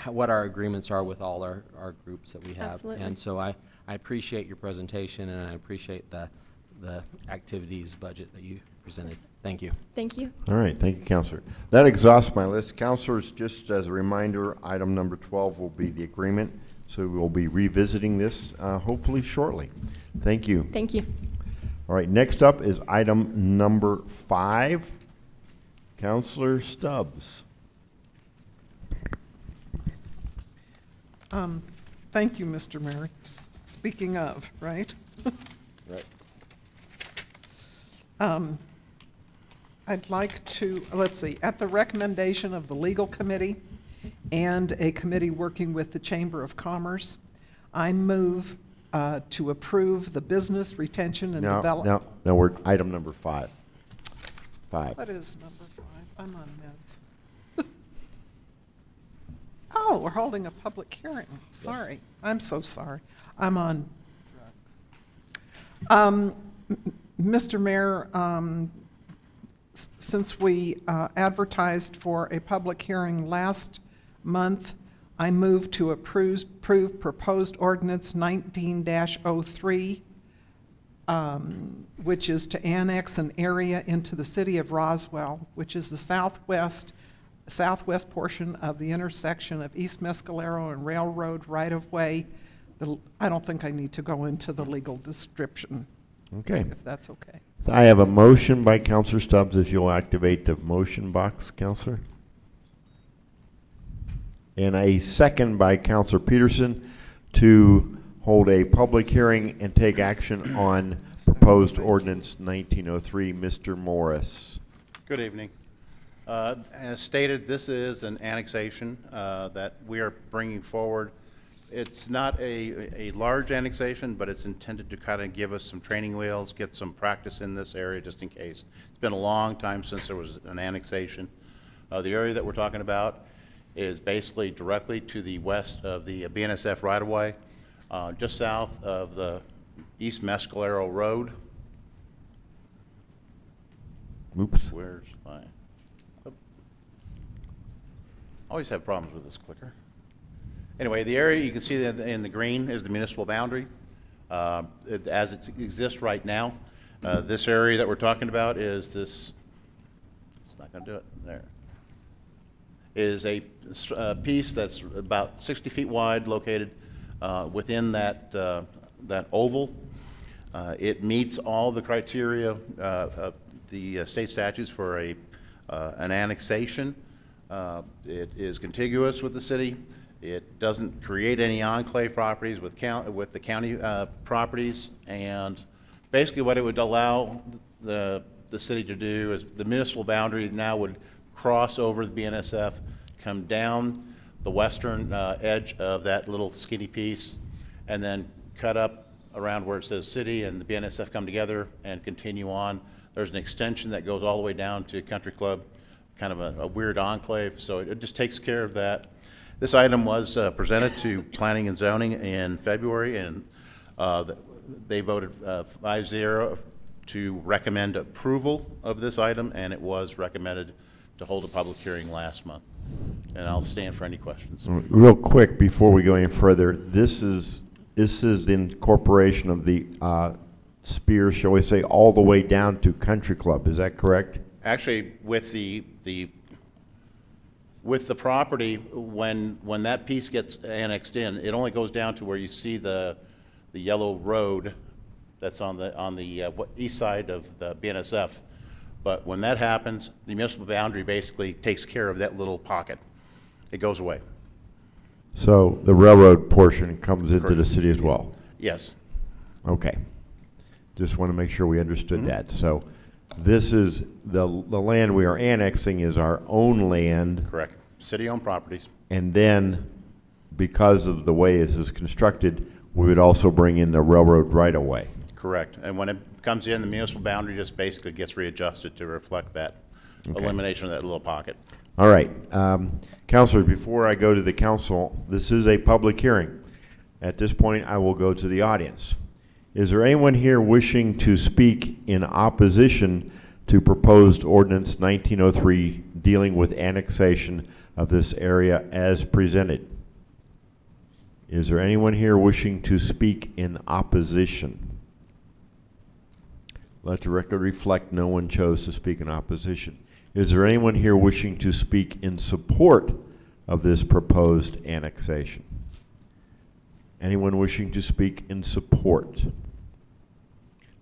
what our agreements are with all our groups that we have. Absolutely. And so I appreciate your presentation, and I appreciate the activities budget that you presented. Thank you. Thank you. All right, thank you, Councillor. That exhausts my list. Councillors, just as a reminder, item number 12 will be the agreement, so we'll be revisiting this hopefully shortly. Thank you. Thank you. All right, next up is item number 5. Councillor Stubbs. Thank you, Mr. Mayor. Speaking of, right? Right. I'd like to, let's see, at the recommendation of the legal committee and a committee working with the Chamber of Commerce, I move to approve the business retention and development. No, we're item number 5. What is number 5? I'm on meds. Oh, we're holding a public hearing. Sorry. I'm so sorry. I'm on drugs. Mr. Mayor, since we advertised for a public hearing last month, I move to approve proposed ordinance 19-03, which is to annex an area into the city of Roswell, which is the southwest southwest portion of the intersection of East Mescalero and Railroad right-of-way. I don't think I need to go into the legal description. Okay. If that's okay. I have a motion by Councillor Stubbs. If you'll activate the motion box, Councillor. And a second by Councillor Peterson to hold a public hearing and take action on proposed ordinance 1903. Mr. Morris. Good evening. As stated, this is an annexation that we are bringing forward. It's not a large annexation, but it's intended to kind of give us some training wheels, get some practice in this area just in case. It's been a long time since there was an annexation. The area that we're talking about is basically directly to the west of the BNSF right-of-way, just south of the East Mescalero Road. Oops. Where's my... Oh. Always have problems with this clicker. Anyway, the area you can see in the green is the municipal boundary. As it exists right now, this area that we're talking about is this, it's not going to do it, there, is a piece that's about 60 feet wide located within that, that oval. It meets all the criteria of the state statutes for an annexation. It is contiguous with the city. It doesn't create any enclave properties with the county properties, and basically what it would allow the city to do is the municipal boundary now would cross over the BNSF, come down the western edge of that little skinny piece, and then cut up around where it says city and the BNSF come together and continue on. There's an extension that goes all the way down to Country Club, kind of a weird enclave, so it just takes care of that. This item was presented to Planning and Zoning in February, and they voted 5-0 to recommend approval of this item, and it was recommended to hold a public hearing last month. And I'll stand for any questions. Real quick, before we go any further, this is the incorporation of the Spears, shall we say, all the way down to Country Club. Is that correct? Actually, with the property, when that piece gets annexed in, it only goes down to where you see the yellow road that's on the east side of the BNSF. But when that happens, the municipal boundary basically takes care of that little pocket. It goes away. So the railroad portion comes into Correct. the city as well? Yes. Okay. Just want to make sure we understood that. So this is the land we are annexing is our own land. Correct. City-owned properties. And then, because of the way this is constructed, we would also bring in the railroad right-of-way. Correct. And when it comes in, the municipal boundary just basically gets readjusted to reflect that elimination of that little pocket. All right. Councilors, before I go to the council, this is a public hearing. At this point, I will go to the audience. Is there anyone here wishing to speak in opposition to proposed ordinance 1903 dealing with annexation of this area as presented? Is there anyone here wishing to speak in opposition? Let the record reflect no one chose to speak in opposition. Is there anyone here wishing to speak in support of this proposed annexation? Anyone wishing to speak in support?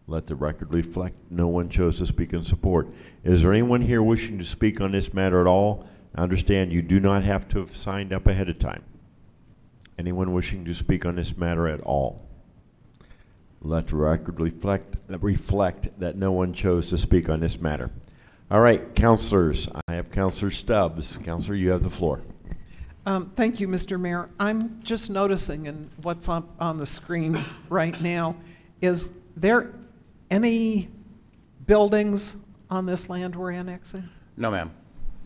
Let the record reflect no one chose to speak in support. Is there anyone here wishing to speak on this matter at all? I understand you do not have to have signed up ahead of time. Anyone wishing to speak on this matter at all? Let the record reflect that no one chose to speak on this matter. All right, councilors. I have Councillor Stubbs. Councillor, you have the floor. Thank you, Mr. Mayor. I'm just noticing, and what's on the screen right now, is there any buildings on this land we're annexing? No, ma'am.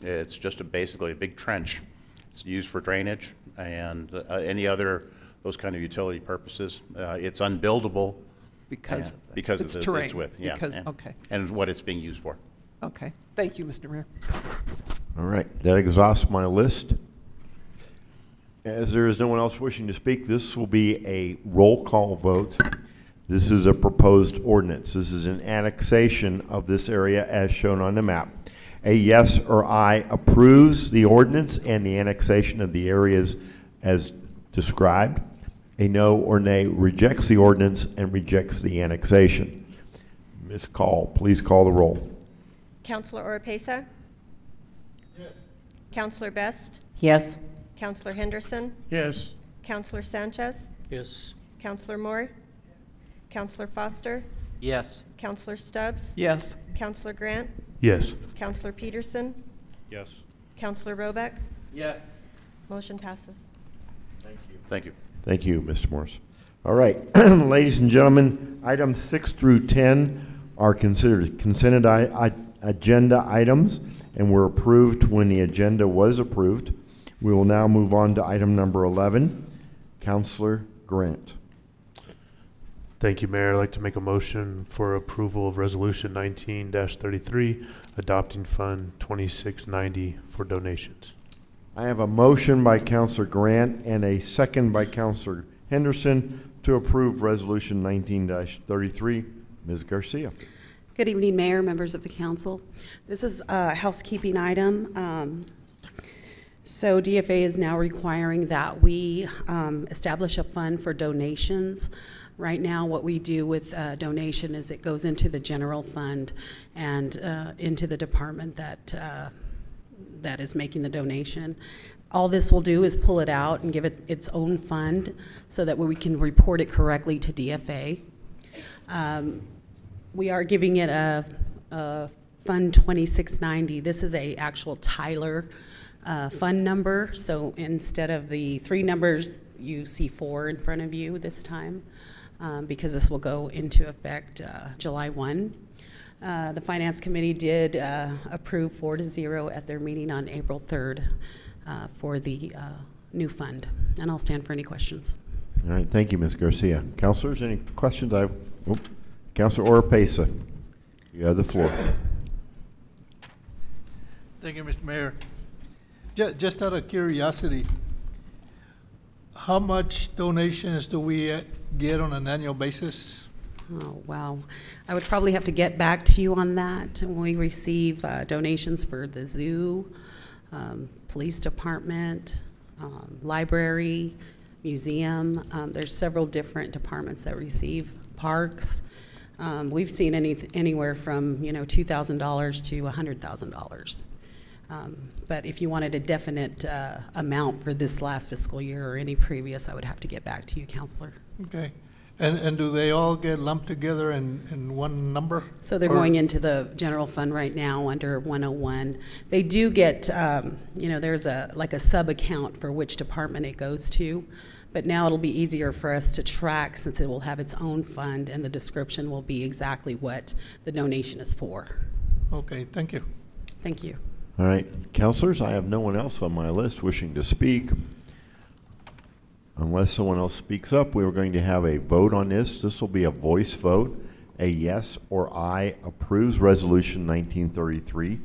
It's just basically a big trench. It's used for drainage and any other those kind of utility purposes. It's unbuildable because it's of terrain. Its width, yeah, okay. And what it's being used for. Okay. Thank you, Mr. Mayor. All right, that exhausts my list. As there is no one else wishing to speak, this will be a roll call vote. This is a proposed ordinance. This is an annexation of this area as shown on the map. A yes or aye approves the ordinance and the annexation of the areas as described. A no or nay rejects the ordinance and rejects the annexation. Ms. Call, please call the roll. Councilor Oropesa? Yes. Councilor Best? Yes. Councilor Henderson? Yes. Councilor Sanchez? Yes. Councilor Maury? Councilor Foster? Yes. Councilor Stubbs? Yes. Councilor Grant? Yes. Councilor Peterson? Yes. Councilor Robic? Yes. Motion passes. Thank you. Thank you, Mr. Morris. All right, ladies and gentlemen, items 6 through 10 are considered consent agenda items and were approved when the agenda was approved. We will now move on to item number 11. Councilor Grint. Thank you, Mayor. I'd like to make a motion for approval of Resolution 19-33, adopting Fund 2690 for donations. I have a motion by Councilor Grant and a second by Councilor Henderson to approve Resolution 19-33. Ms. Garcia. Good evening, Mayor, members of the council. This is a housekeeping item. So DFA is now requiring that we establish a fund for donations. Right now, what we do with donation is it goes into the general fund and into the department that is making the donation. All this will do is pull it out and give it its own fund so that we can report it correctly to DFA. We are giving it a Fund 2690. This is a actual Tyler fund number. So instead of the 3 numbers, you see 4 in front of you this time because this will go into effect July 1. The Finance Committee did approve 4-0 at their meeting on April 3rd for the new fund. And I'll stand for any questions. All right, thank you, Ms. Garcia. Councilors, any questions? Councilor Oropesa, you have the floor. Thank you, Mr. Mayor. Just out of curiosity, how much donations do we get on an annual basis? Oh, wow. I would probably have to get back to you on that. We receive donations for the zoo, police department, library, museum. There's several different departments that receive parks. We've seen anywhere from $2,000 to $100,000. But if you wanted a definite amount for this last fiscal year or any previous, I would have to get back to you, Councilor. Okay. And do they all get lumped together in one number? So they're going into the general fund right now under 101. They do get, there's like a sub-account for which department it goes to. But now it'll be easier for us to track since it will have its own fund and the description will be exactly what the donation is for. Okay, thank you. Thank you. All right, councilors, I have no one else on my list wishing to speak. Unless someone else speaks up, we are going to have a vote on this. This will be a voice vote. A yes or aye approves Resolution 1933.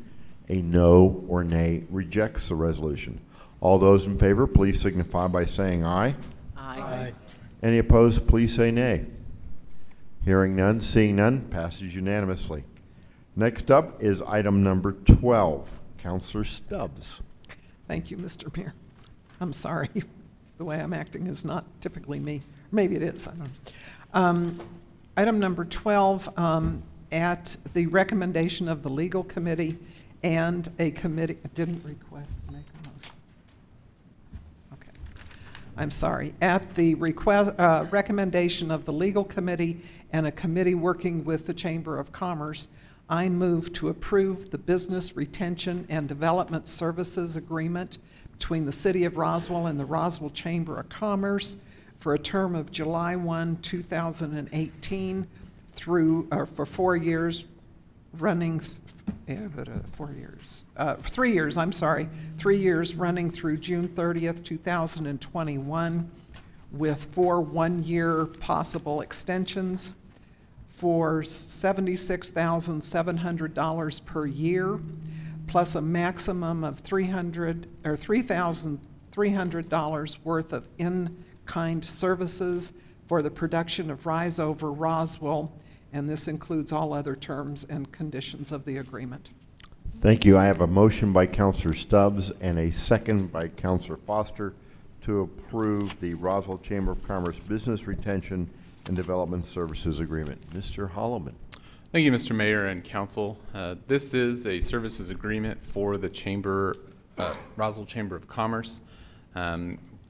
A no or nay rejects the resolution. All those in favor, please signify by saying aye. Aye. Aye. Any opposed, please say nay. Hearing none, seeing none, passes unanimously. Next up is item number 12. Councilor Stubbs. Thank you, Mr. Mayor. I'm sorry. The way I'm acting is not typically me. Maybe it is, I don't know. Item number 12, at the recommendation of the legal committee and a committee, didn't request to make a motion. Okay. I'm sorry. At the recommendation of the legal committee and a committee working with the Chamber of Commerce, I move to approve the Business Retention and Development Services Agreement between the City of Roswell and the Roswell Chamber of Commerce for a term of July 1, 2018 through, for 4 years, running, 3 years, I'm sorry, 3 years running through June 30th, 2021 with 4 one-year possible extensions for $76,700 per year, plus a maximum of $3,300 worth of in-kind services for the production of Rise Over Roswell, and this includes all other terms and conditions of the agreement. Thank you. I have a motion by Councillor Stubbs and a second by Councillor Foster to approve the Roswell Chamber of Commerce Business Retention and Development Services Agreement. Mr. Holloman. Thank you, Mr. Mayor and Council. This is a services agreement for the Chamber, Roswell Chamber of Commerce.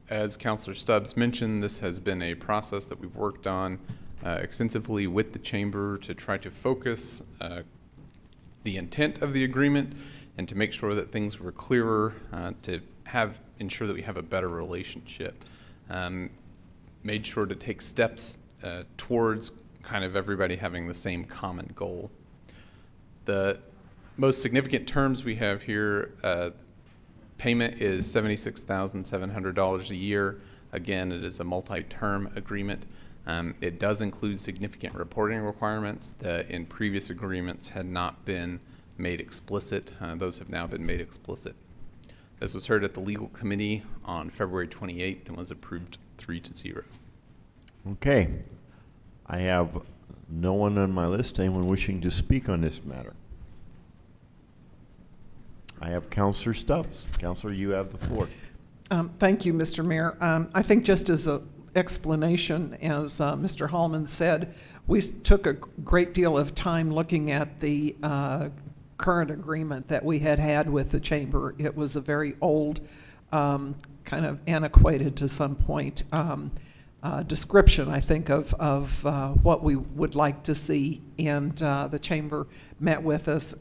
As Councillor Stubbs mentioned, this has been a process that we've worked on extensively with the Chamber to try to focus the intent of the agreement and to make sure that things were clearer, to ensure that we have a better relationship. Made sure to take steps towards kind of everybody having the same common goal. The most significant terms we have here, payment is $76,700 a year. Again, it is a multi-term agreement. It does include significant reporting requirements that in previous agreements had not been made explicit. Those have now been made explicit. This was heard at the legal committee on February 28th and was approved 3-0. Okay. I have no one on my list. Anyone wishing to speak on this matter? I have Councillor Stubbs. Councillor, you have the floor. Thank you, Mr. Mayor. I think just as an explanation, as Mr. Hallman said, we took a great deal of time looking at the current agreement that we had with the Chamber. It was a very old, kind of antiquated to some point, description, I think, of what we would like to see. And the Chamber met with us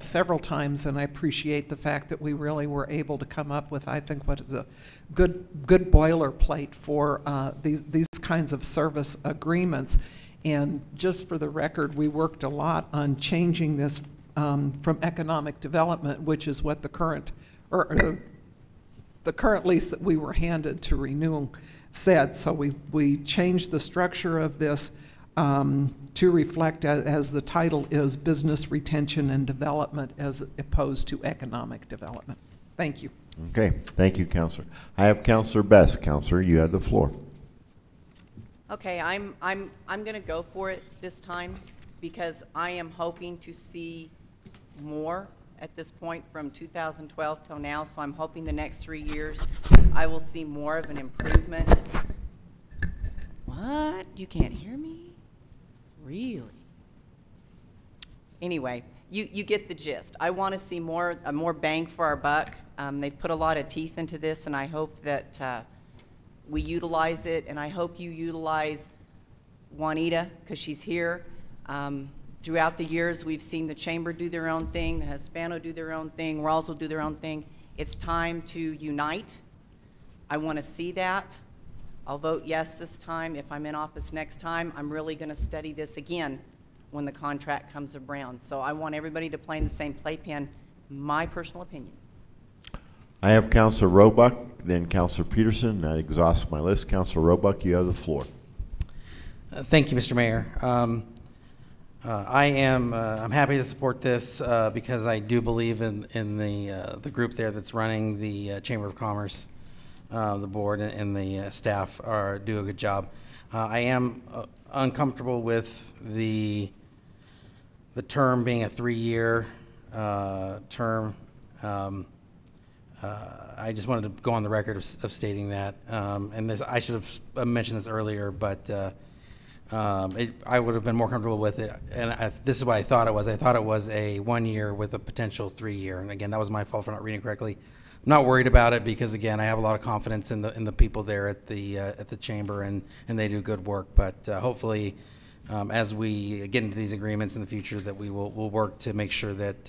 several times, and I appreciate the fact that we really were able to come up with, I think, what is a good boilerplate for these kinds of service agreements. And just for the record, we worked a lot on changing this from economic development, which is what the current, or the current lease that we were handed to renew said. So we changed the structure of this to reflect, as the title is, business retention and development as opposed to economic development. Thank you. Okay, thank you, Councillor. I have Councillor Best. Councillor, you have the floor. Okay, I'm going to go for it this time because I am hoping to see more at this point from 2012 till now. So I'm hoping the next 3 years I will see more of an improvement. What? You can't hear me? Really? Anyway, you get the gist. I want to see more bang for our buck. They've put a lot of teeth into this, and I hope that we utilize it, and I hope you utilize Juanita, because she's here. Throughout the years, we've seen the Chamber do their own thing, the Hispano do their own thing, Roswell do their own thing. It's time to unite. I want to see that. I'll vote yes this time. If I'm in office next time, I'm really going to study this again when the contract comes around. So I want everybody to play in the same playpen, my personal opinion. I have Councillor Robic, then Councillor Peterson. That exhausts my list. Councillor Robic, you have the floor. Thank you, Mr. Mayor. I'm happy to support this because I do believe in the group there that's running the Chamber of Commerce. The board and the staff do a good job. I am uncomfortable with the term being a 3-year term. I just wanted to go on the record of stating that. And this, I should have mentioned this earlier, but I would have been more comfortable with it. And this is what I thought it was. I thought it was a 1 year with a potential 3-year. And again, that was my fault for not reading correctly. I'm not worried about it because, again, I have a lot of confidence in the people there at the Chamber, and they do good work. But hopefully, as we get into these agreements in the future, that we'll work to make sure that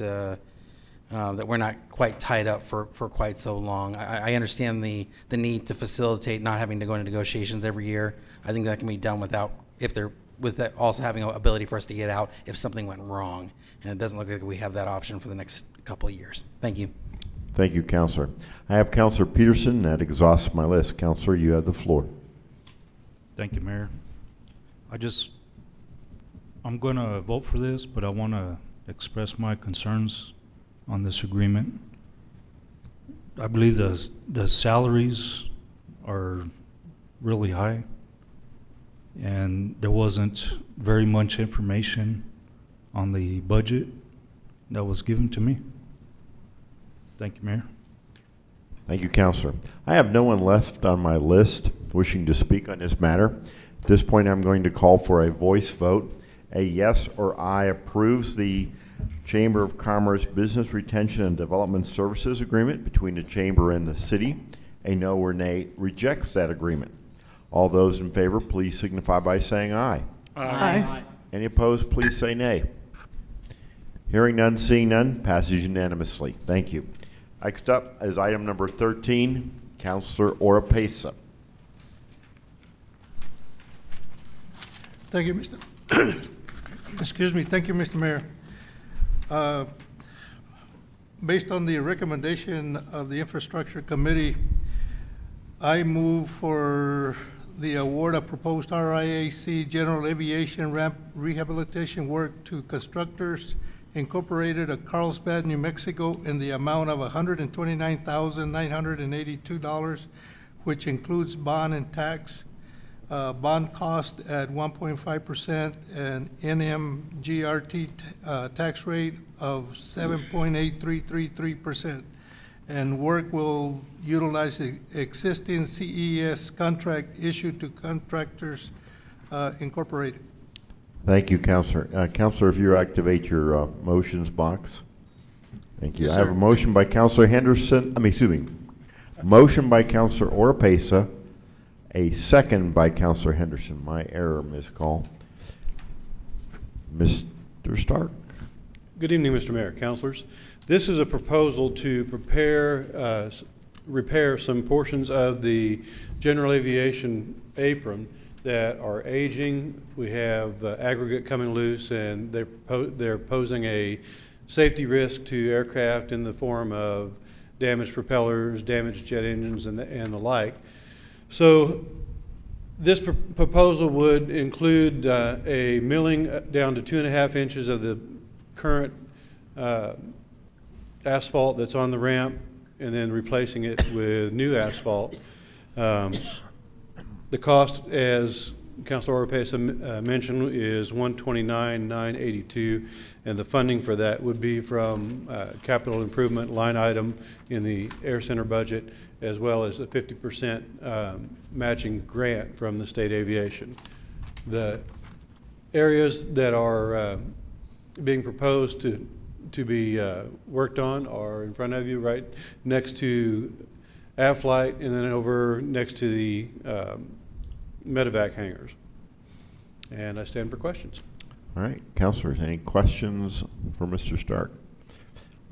that we're not quite tied up for quite so long. I understand the need to facilitate not having to go into negotiations every year. I think that can be done without also having an ability for us to get out if something went wrong. And it doesn't look like we have that option for the next couple of years. Thank you. Thank you, Councillor. I have Councillor Peterson. That exhausts my list. Councillor, you have the floor. Thank you, Mayor. I'm going to vote for this, but I want to express my concerns on this agreement. I believe the salaries are really high, and there wasn't very much information on the budget that was given to me. Thank you, Mayor. Thank you, Councillor. I have no one left on my list wishing to speak on this matter. At this point, I'm going to call for a voice vote. A yes or aye approves the Chamber of Commerce Business Retention and Development Services Agreement between the Chamber and the City. A no or nay rejects that agreement. All those in favor, please signify by saying aye. Aye. Any opposed, please say nay. Hearing none, seeing none, passes unanimously. Thank you. Next up is item number 13, Councilor Oropesa. Thank you, Mr. Excuse me. Thank you, Mr. Mayor. Based on the recommendation of the Infrastructure Committee, I move for the award of proposed RIAC General Aviation Ramp Rehabilitation work to Constructors Incorporated of Carlsbad, New Mexico, in the amount of $129,982, which includes bond and tax. Bond cost at 1.5% and NMGRT tax rate of 7.8333%. And work will utilize the existing CES contract issued to Contractors Incorporated. Thank you, Councilor. Councilor, if you activate your motions box. Thank you. Yes, I have sir. a motion by Councilor Henderson, motion by Councilor Oropesa, a second by Councilor Henderson. My error, miscall. Mr. Stark. Good evening, Mr. Mayor, councilors. This is a proposal to repair some portions of the general aviation apron that are aging. We have aggregate coming loose, and they're posing a safety risk to aircraft in the form of damaged propellers, damaged jet engines, and the like. So this proposal would include a milling down to 2.5 inches of the current asphalt that's on the ramp, and then replacing it with new asphalt. The cost, as Councilor Oropesa mentioned, is $129,982, and the funding for that would be from capital improvement line item in the Air Center budget, as well as a 50% matching grant from the state aviation. The areas that are being proposed to be worked on are in front of you, right next to AvFlight, and then over next to the medevac hangars. And I stand for questions. All right, councilors, any questions for Mr. Stark?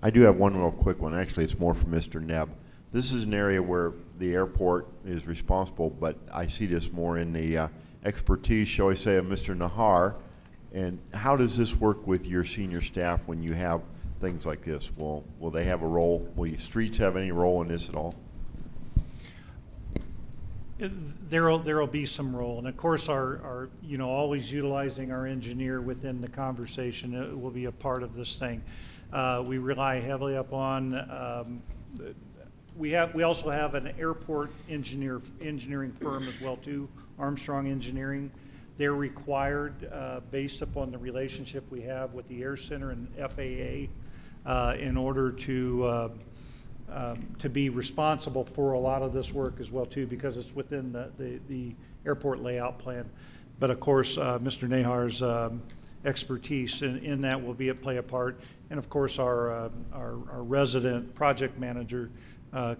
I do have one real quick one. Actually, it's more for Mr. Nebb. This is an area where the airport is responsible, but I see this more in the expertise, shall I say, of Mr. Nahar. And how does this work with your senior staff when you have things like this? Will they have a role? Will your streets have any role in this at all? There'll be some role, and of course our always utilizing our engineer within the conversation will be a part of this thing. We rely heavily upon we also have an airport engineering firm as well too, Armstrong Engineering. They're required based upon the relationship we have with the Air Center and FAA in order to be responsible for a lot of this work as well too, because it's within the airport layout plan. But of course, Mr. Nahar's expertise in that will play a part, and of course our resident project manager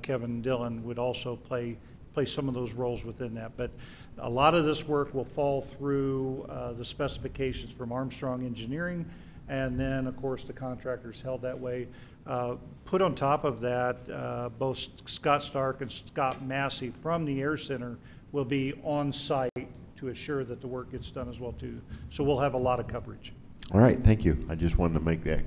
Kevin Dillon would also play some of those roles within that. But a lot of this work will fall through the specifications from Armstrong Engineering, and then of course the contractors held that way. Put on top of that, both Scott Stark and Scott Massey from the Air Center will be on site to assure that the work gets done as well too. So we'll have a lot of coverage. All right, thank you. I just wanted to make that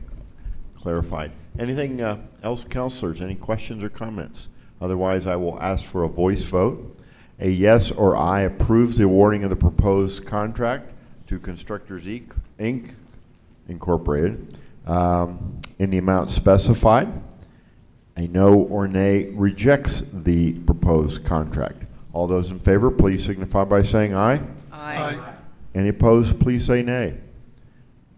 clarified. Anything else, councilors? Any questions or comments? Otherwise, I will ask for a voice vote. A yes or aye approves the awarding of the proposed contract to Constructors Inc. Incorporated in the amount specified. A no or nay rejects the proposed contract. All those in favor, please signify by saying aye. Aye. Any opposed, please say nay.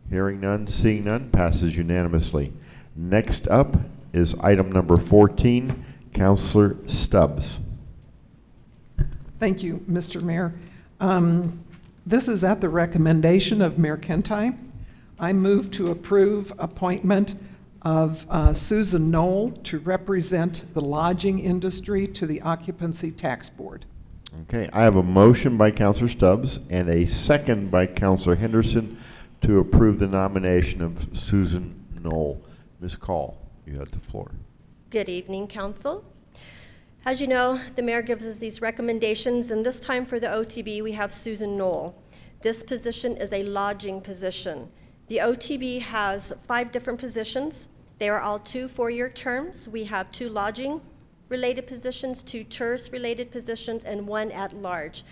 Hearing none, seeing none, passes unanimously. Next up is item number 14, Councillor Stubbs. Thank you, Mr. Mayor. This is at the recommendation of Mayor Kentai. I move to approve appointment of Susan Knoll to represent the lodging industry to the Occupancy Tax Board. Okay, I have a motion by Councillor Stubbs and a second by Councillor Henderson to approve the nomination of Susan Knoll. Ms. Call, you have the floor. Good evening, Council. As you know, the mayor gives us these recommendations, and this time for the OTB, we have Susan Knoll. This position is a lodging position. The OTB has 5 different positions. They are all 2 4-year terms. We have 2 lodging-related positions, 2 tourist-related positions, and 1 at large.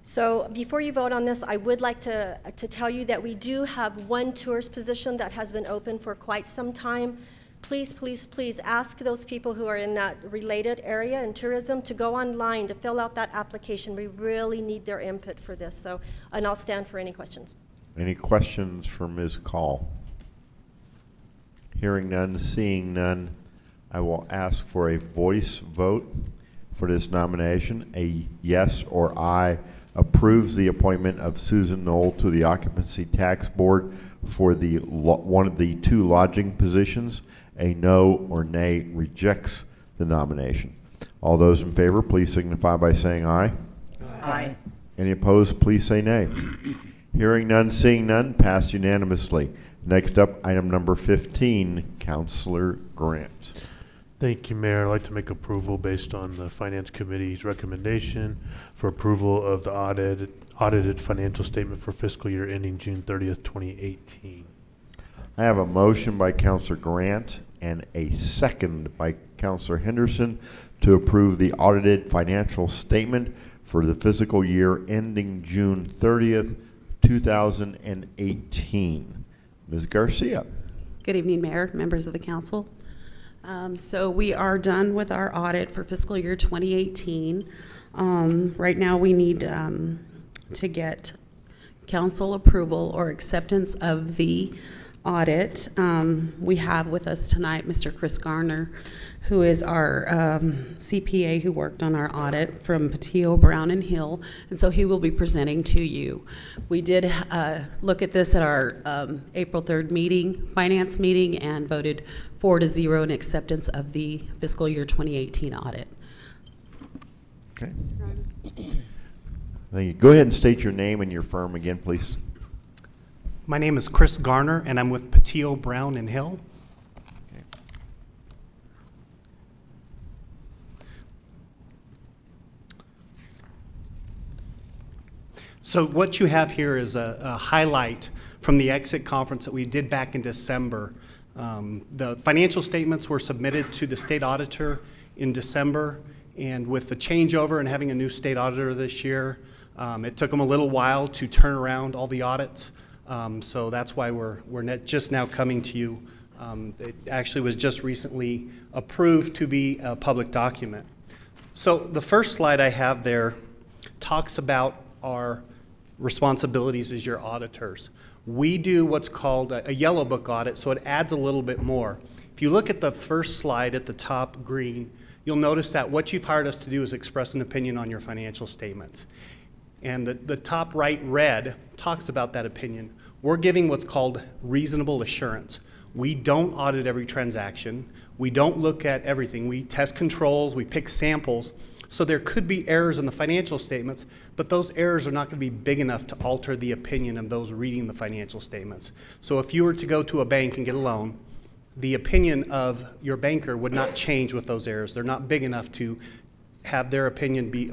So before you vote on this, I would like to tell you that we do have 1 tourist position that has been open for quite some time. Please, please, please ask those people who are in that related area in tourism to go online to fill out that application. We really need their input for this. So, and I'll stand for any questions. Any questions for Ms. Call? Hearing none, seeing none, I will ask for a voice vote for this nomination. A yes or aye approves the appointment of Susan Knoll to the Occupancy Tax Board for the one of the 2 lodging positions. A no or nay rejects the nomination. All those in favor, please signify by saying aye. Aye. Any opposed, please say nay. Hearing none, seeing none, passed unanimously. Next up, item number 15, Councillor Grint. Thank you, Mayor. I'd like to make approval based on the Finance Committee's recommendation for approval of the audited financial statement for fiscal year ending June 30th, 2018. I have a motion by Councillor Grant and a second by Councillor Henderson to approve the audited financial statement for the fiscal year ending June 30th, 2018. Ms. Garcia. Good evening, Mayor, members of the council. So we are done with our audit for fiscal year 2018. Right now we need to get council approval or acceptance of the audit. We have with us tonight Mr. Chris Garner, who is our CPA who worked on our audit from Patillo, Brown and Hill, and so he will be presenting to you. We did look at this at our April 3rd meeting, finance meeting, and voted 4-0 in acceptance of the fiscal year 2018 audit. Okay. Thank you. Go ahead and state your name and your firm again, please. My name is Chris Garner, and I'm with Patillo, Brown and Hill. Okay. So what you have here is a highlight from the exit conference that we did back in December. The financial statements were submitted to the state auditor in December, and with the changeover and having a new state auditor this year, it took them a little while to turn around all the audits. So that's why we're just now coming to you. It actually was just recently approved to be a public document. So the first slide I have there talks about our responsibilities as your auditors. We do what's called a yellow book audit, so it adds a little bit more. If you look at the first slide at the top green, you'll notice that what you've hired us to do is express an opinion on your financial statements. And the top right red talks about that opinion. We're giving what's called reasonable assurance. We don't audit every transaction. We don't look at everything. We test controls, we pick samples. So there could be errors in the financial statements, but those errors are not going to be big enough to alter the opinion of those reading the financial statements. So if you were to go to a bank and get a loan, the opinion of your banker would not change with those errors. They're not big enough to have their opinion be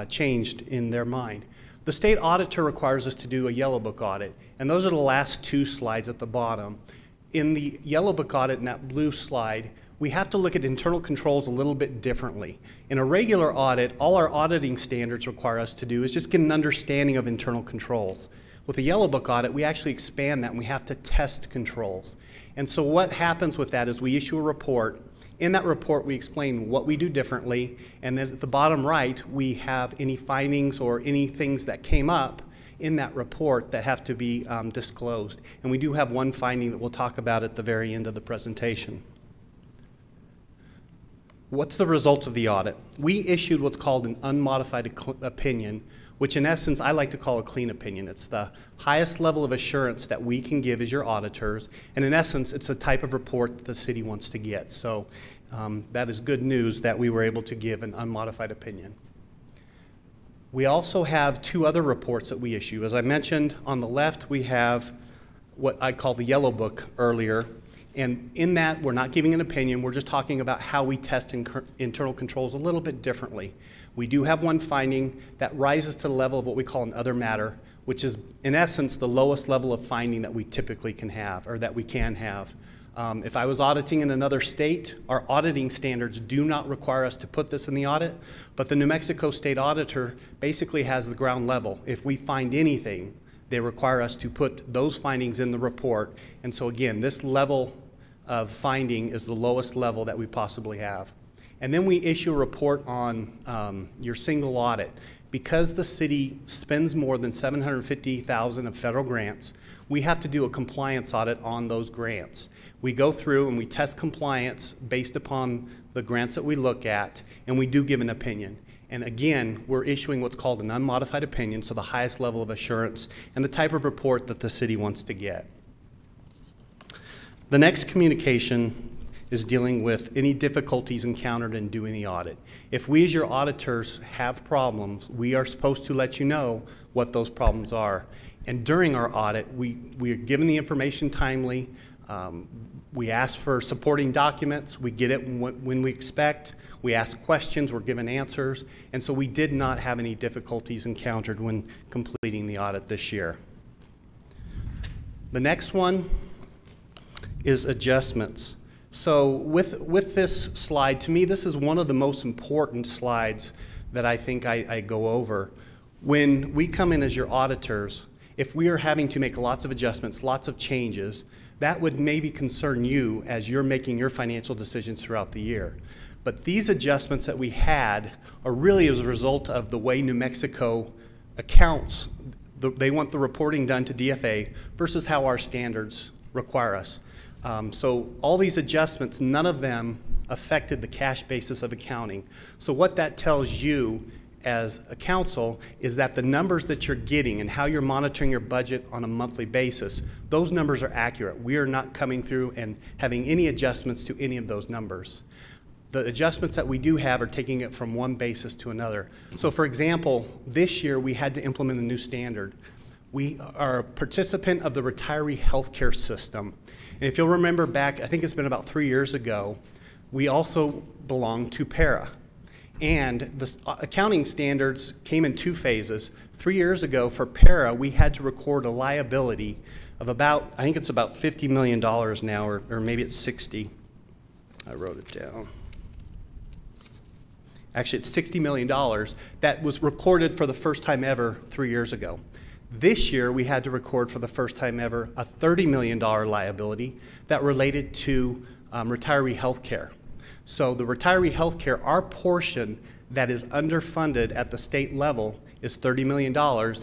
changed in their mind. The state auditor requires us to do a yellow book audit, and those are the last 2 slides at the bottom. In the yellow book audit in that blue slide, we have to look at internal controls a little bit differently. In a regular audit, all our auditing standards require us to do is just get an understanding of internal controls. With a yellow book audit, we actually expand that and we have to test controls. And so what happens with that is we issue a report. In that report, we explain what we do differently, and then at the bottom right, we have any findings or any things that came up in that report that have to be disclosed. And we do have one finding that we'll talk about at the very end of the presentation. What's the result of the audit? We issued what's called an unmodified opinion, which in essence I like to call a clean opinion. It's the highest level of assurance that we can give as your auditors, and in essence it's the type of report that the city wants to get. So that is good news that we were able to give an unmodified opinion. We also have two other reports that we issue. As I mentioned, on the left we have what I call the yellow book earlier, and in that we're not giving an opinion, we're just talking about how we test internal controls a little bit differently. We do have one finding that rises to the level of what we call an other matter, which is in essence the lowest level of finding that we typically can have, or that we can have. If I was auditing in another state, our auditing standards do not require us to put this in the audit, but the New Mexico State Auditor basically has the ground level. If we find anything, they require us to put those findings in the report. And so again, this level of finding is the lowest level that we possibly have. And then we issue a report on your single audit. Because the city spends more than $750,000 of federal grants, we have to do a compliance audit on those grants. We go through and we test compliance based upon the grants that we look at, and we do give an opinion. And again, we're issuing what's called an unmodified opinion, so the highest level of assurance and the type of report that the city wants to get. The next communication is dealing with any difficulties encountered in doing the audit. If we as your auditors have problems, we are supposed to let you know what those problems are. And during our audit, we are given the information timely. We ask for supporting documents. We get it when we expect. We ask questions. We're given answers. And so we did not have any difficulties encountered when completing the audit this year. The next one is adjustments. So with this slide, to me, this is one of the most important slides that I think I go over. When we come in as your auditors, if we are having to make lots of adjustments, lots of changes, that would maybe concern you as you're making your financial decisions throughout the year. But these adjustments that we had are really as a result of the way New Mexico accounts. They want the reporting done to DFA versus how our standards require us. So all these adjustments, none of them affected the cash basis of accounting. So what that tells you as a council is that the numbers that you're getting and how you're monitoring your budget on a monthly basis, those numbers are accurate. We are not coming through and having any adjustments to any of those numbers. The adjustments that we do have are taking it from one basis to another. So for example, this year we had to implement a new standard. We are a participant of the retiree healthcare system. And if you'll remember back, I think it's been about 3 years ago, we also belong to PARA. And the accounting standards came in two phases. 3 years ago for PARA, we had to record a liability of about, I think it's about $50 million now, or maybe it's 60. I wrote it down. Actually, it's $60 million that was recorded for the first time ever 3 years ago. This year, we had to record for the first time ever a $30 million liability that related to retiree health care. So the retiree health care, our portion that is underfunded at the state level is $30 million,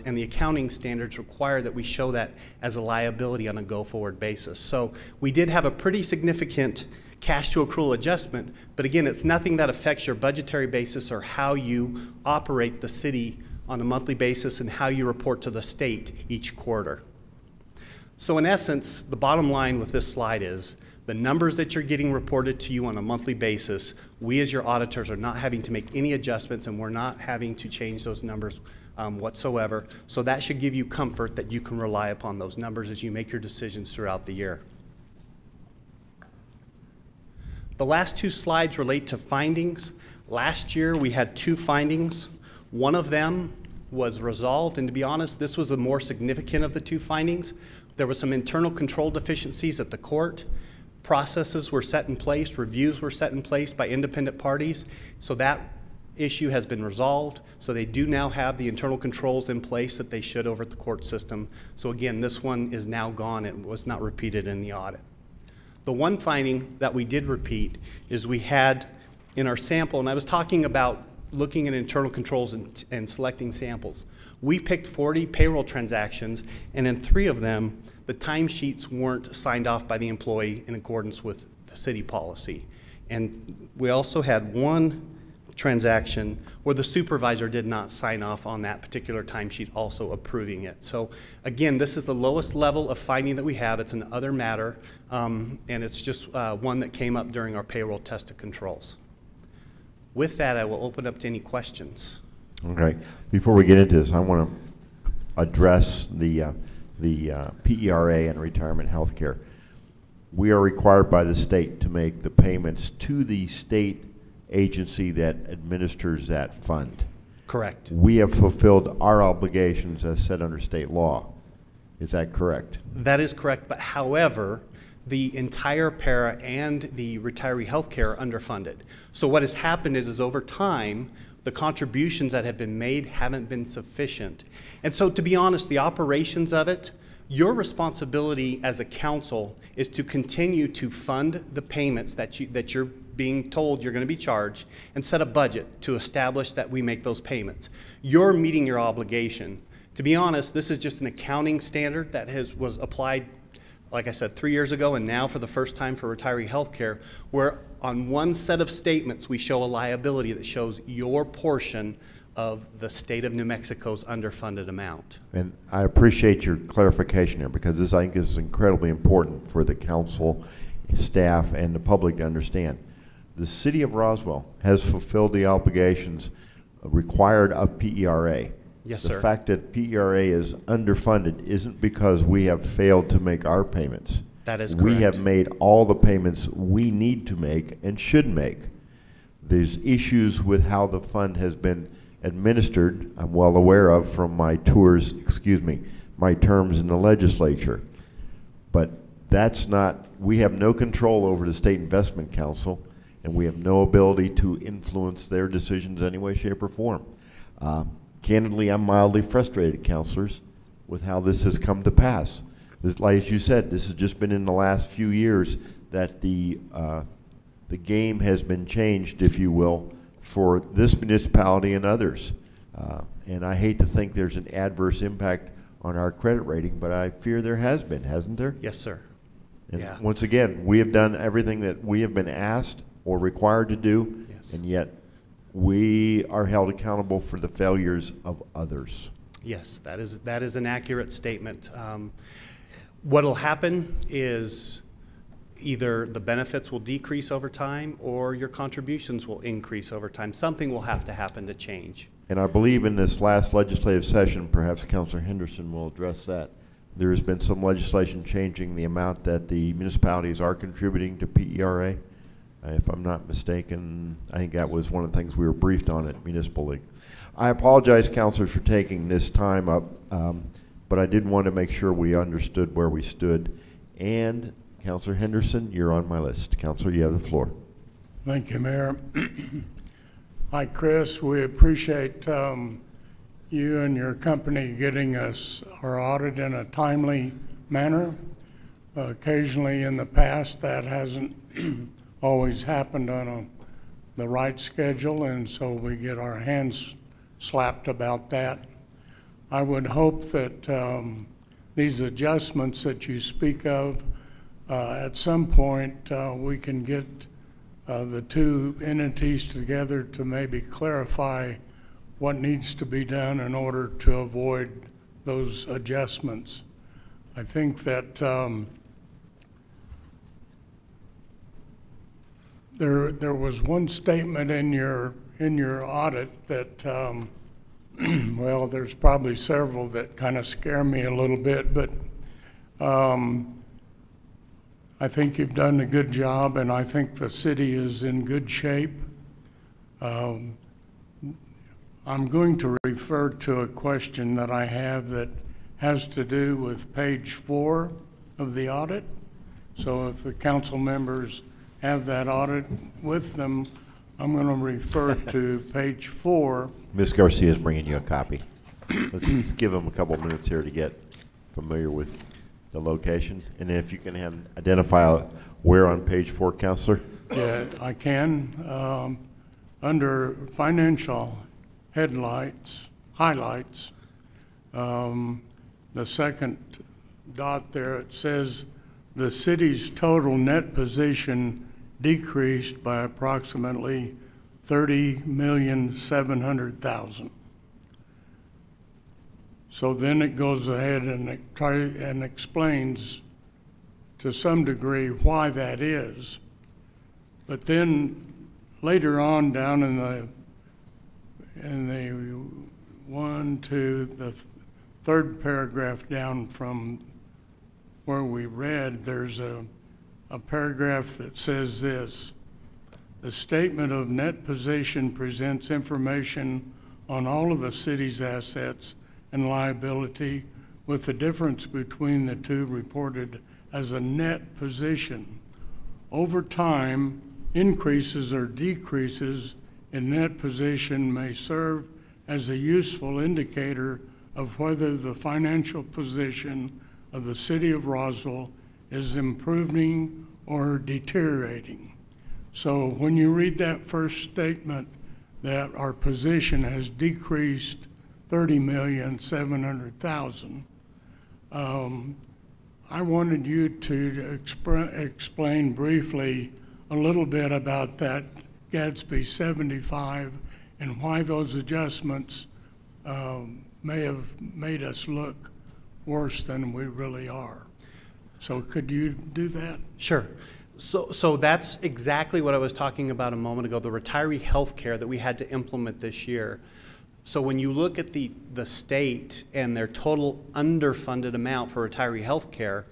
and the accounting standards require that we show that as a liability on a go-forward basis. So we did have a pretty significant cash to accrual adjustment, but again, it's nothing that affects your budgetary basis or how you operate the city on a monthly basis and how you report to the state each quarter. So in essence, the bottom line with this slide is the numbers that you're getting reported to you on a monthly basis, we as your auditors are not having to make any adjustments, and we're not having to change those numbers whatsoever. So that should give you comfort that you can rely upon those numbers as you make your decisions throughout the year. The last two slides relate to findings. Last year we had two findings. One of them was resolved, and to be honest, this was the more significant of the two findings. There were some internal control deficiencies at the court. Processes were set in place, reviews were set in place by independent parties, so that issue has been resolved. So they do now have the internal controls in place that they should over at the court system. So again, this one is now gone. It was not repeated in the audit. The one finding that we did repeat is we had in our sample, and I was talking about looking at internal controls and selecting samples. We picked 40 payroll transactions, and in 3 of them, the timesheets weren't signed off by the employee in accordance with the city policy. And we also had one transaction where the supervisor did not sign off on that particular timesheet, also approving it. So again, this is the lowest level of finding that we have. It's an other matter, and it's just one that came up during our payroll test of controls. With that, I will open up to any questions. Okay. Before we get into this, I want to address the PERA and retirement health care. We are required by the state to make the payments to the state agency that administers that fund. Correct. We have fulfilled our obligations as set under state law. Is that correct? That is correct, but however, the entire para and the retiree health care are underfunded. So what has happened is over time, the contributions that have been made haven't been sufficient. And so to be honest, the operations of it, your responsibility as a council is to continue to fund the payments that you're being told you're going to be charged and set a budget to establish that we make those payments. You're meeting your obligation. To be honest, this is just an accounting standard that was applied, like I said, 3 years ago, and now for the first time for retiree health care, where on one set of statements we show a liability that shows your portion of the state of New Mexico's underfunded amount. And I appreciate your clarification here, because this, I think, is incredibly important for the council, staff, and the public to understand. The city of Roswell has fulfilled the obligations required of PERA. Yes, the sir. The fact that PERA is underfunded isn't because we have failed to make our payments. That is correct. We have made all the payments we need to make and should make. There's issues with how the fund has been administered, I'm well aware of from my tours, my terms in the legislature. But that's not, we have no control over the State Investment Council, and we have no ability to influence their decisions any way, shape, or form. Candidly, I'm mildly frustrated, councilors, with how this has come to pass. This, like as you said, this has just been in the last few years that the game has been changed, if you will, for this municipality and others. And I hate to think there's an adverse impact on our credit rating, but I fear there has been, hasn't there? Yes, sir. And yeah. Once again, we have done everything that we have been asked or required to do, yes. And yet we are held accountable for the failures of others. Yes, that is an accurate statement. What'll happen is either the benefits will decrease over time or your contributions will increase over time. Something will have to happen to change. And I believe in this last legislative session, perhaps Councilor Henderson will address that, there has been some legislation changing the amount that the municipalities are contributing to PERA. If I'm not mistaken, I think that was one of the things we were briefed on at Municipal League. I apologize, councilors, for taking this time up, but I did want to make sure we understood where we stood. And Councilor Henderson, you're on my list. Councilor, you have the floor. Thank you, Mayor. Hi, Chris. We appreciate you and your company getting us our audit in a timely manner. Occasionally in the past, that hasn't always happened on the right schedule, and so we get our hands slapped about that. I would hope that these adjustments that you speak of, at some point we can get the two entities together to maybe clarify what needs to be done in order to avoid those adjustments. I think that there was one statement in your audit that well, there's probably several that kind of scare me a little bit, but I think you've done a good job, and I think the city is in good shape. I'm going to refer to a question that I have that has to do with page 4 of the audit. So if the council members have that audit with them, I'm going to refer to page 4. Ms. Garcia is bringing you a copy. Let's give them a couple minutes here to get familiar with the location. And if you can identify where on page 4, Councilor? Yeah, I can. Under financial highlights, the second dot there, it says the city's total net position decreased by approximately $30,700,000. So then it goes ahead and explains to some degree why that is. But then later on down in the third paragraph down from where we read, there's a paragraph that says this: the statement of net position presents information on all of the city's assets and liability, with the difference between the two reported as a net position. Over time, increases or decreases in net position may serve as a useful indicator of whether the financial position of the city of Roswell is improving or deteriorating. So when you read that first statement that our position has decreased $30,700,000, I wanted you to explain briefly a little bit about that Gadsby 75 and why those adjustments may have made us look worse than we really are. So could you do that? Sure. So that's exactly what I was talking about a moment ago, the retiree health care that we had to implement this year. So when you look at the state and their total underfunded amount for retiree health care,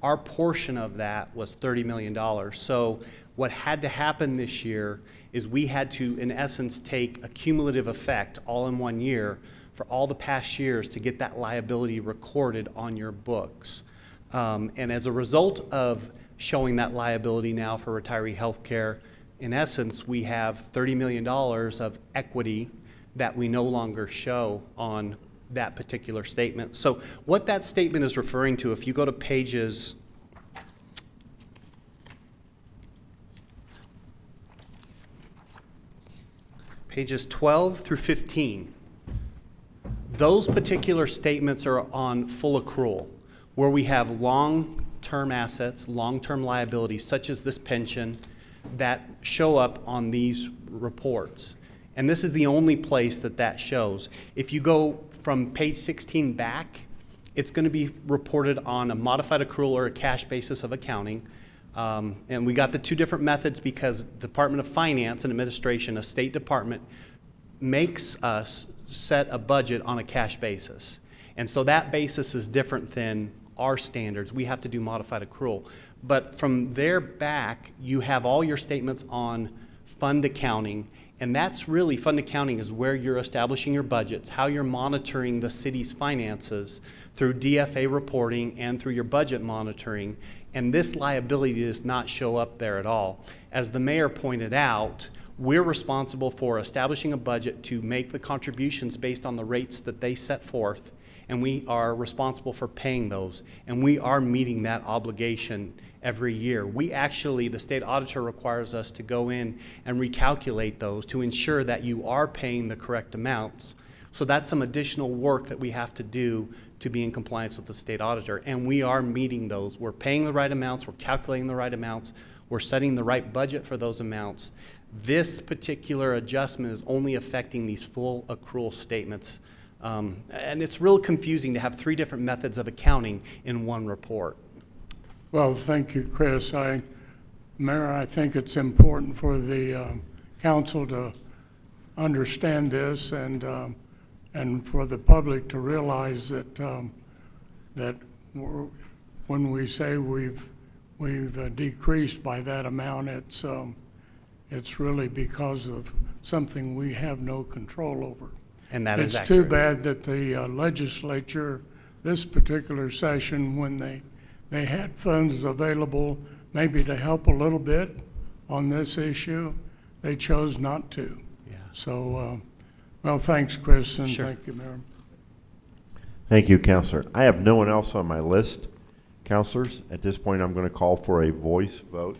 our portion of that was $30 million. So what had to happen this year is we had to, in essence, take a cumulative effect all in 1 year for all the past years to get that liability recorded on your books. And as a result of showing that liability now for retiree health care, in essence, we have $30 million of equity that we no longer show on that particular statement. So what that statement is referring to, if you go to pages 12 through 15, those particular statements are on full accrual, where we have long-term assets, long-term liabilities, such as this pension, that show up on these reports. And this is the only place that that shows. If you go from page 16 back, it's going to be reported on a modified accrual or a cash basis of accounting. And we got the two different methods because the Department of Finance and Administration, a state department, makes us set a budget on a cash basis. And so that basis is different than our standards. We have to do modified accrual. But from there back, you have all your statements on fund accounting. And that's really, fund accounting is where you're establishing your budgets, how you're monitoring the city's finances through DFA reporting and through your budget monitoring. And this liability does not show up there at all. As the mayor pointed out, we're responsible for establishing a budget to make the contributions based on the rates that they set forth, and we are responsible for paying those. And we are meeting that obligation every year. We actually, the state auditor requires us to go in and recalculate those to ensure that you are paying the correct amounts. So that's some additional work that we have to do to be in compliance with the state auditor. And we are meeting those. We're paying the right amounts, we're calculating the right amounts, we're setting the right budget for those amounts. This particular adjustment is only affecting these full accrual statements. And it's real confusing to have three different methods of accounting in one report. Well, thank you, Chris. Mayor, I think it's important for the council to understand this and for the public to realize that that when we say we've decreased by that amount, it's really because of something we have no control over. And that is accurate. It's too bad that the legislature, this particular session, when they had funds available maybe to help a little bit on this issue, they chose not to. Yeah. So, well, thanks, Chris, and Sure. Thank you, Mayor. Thank you, Councilor. I have no one else on my list. Councilors, at this point, I'm going to call for a voice vote.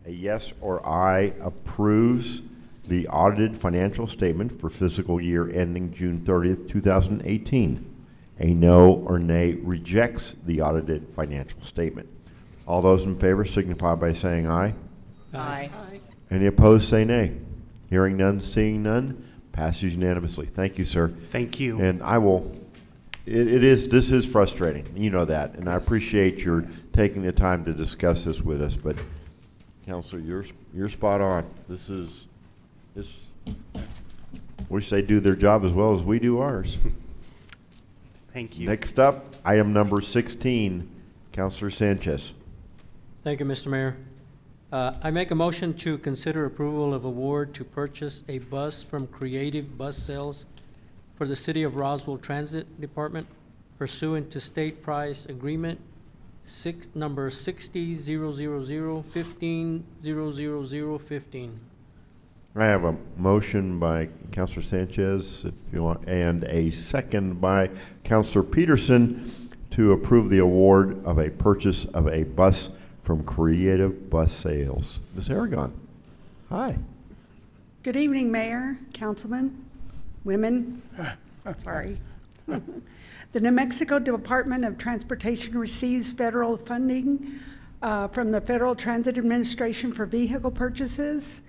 A yes or aye approves the audited financial statement for fiscal year ending June 30th, 2018. A no or nay rejects the audited financial statement. All those in favor signify by saying aye. Aye. Any opposed, say nay. Hearing none, seeing none, passes unanimously. Thank you, sir. Thank you. And I will, this is frustrating, you know that, and I appreciate your taking the time to discuss this with us, but Councilor, you're spot on. This wish they do their job as well as we do ours. Thank you. Next up, item number 16, Councilor Sanchez. Thank you, Mr. Mayor. I make a motion to consider approval of award to purchase a bus from Creative Bus Sales for the City of Roswell Transit Department pursuant to state price agreement number 60-000-15-000-15. I have a motion by Councilor Sanchez, if you want, and a second by Councilor Peterson to approve the award of a purchase of a bus from Creative Bus Sales. Ms. Aragon, hi. Good evening, Mayor, Councilman, women. Sorry. The New Mexico Department of Transportation receives federal funding from the Federal Transit Administration for vehicle purchases,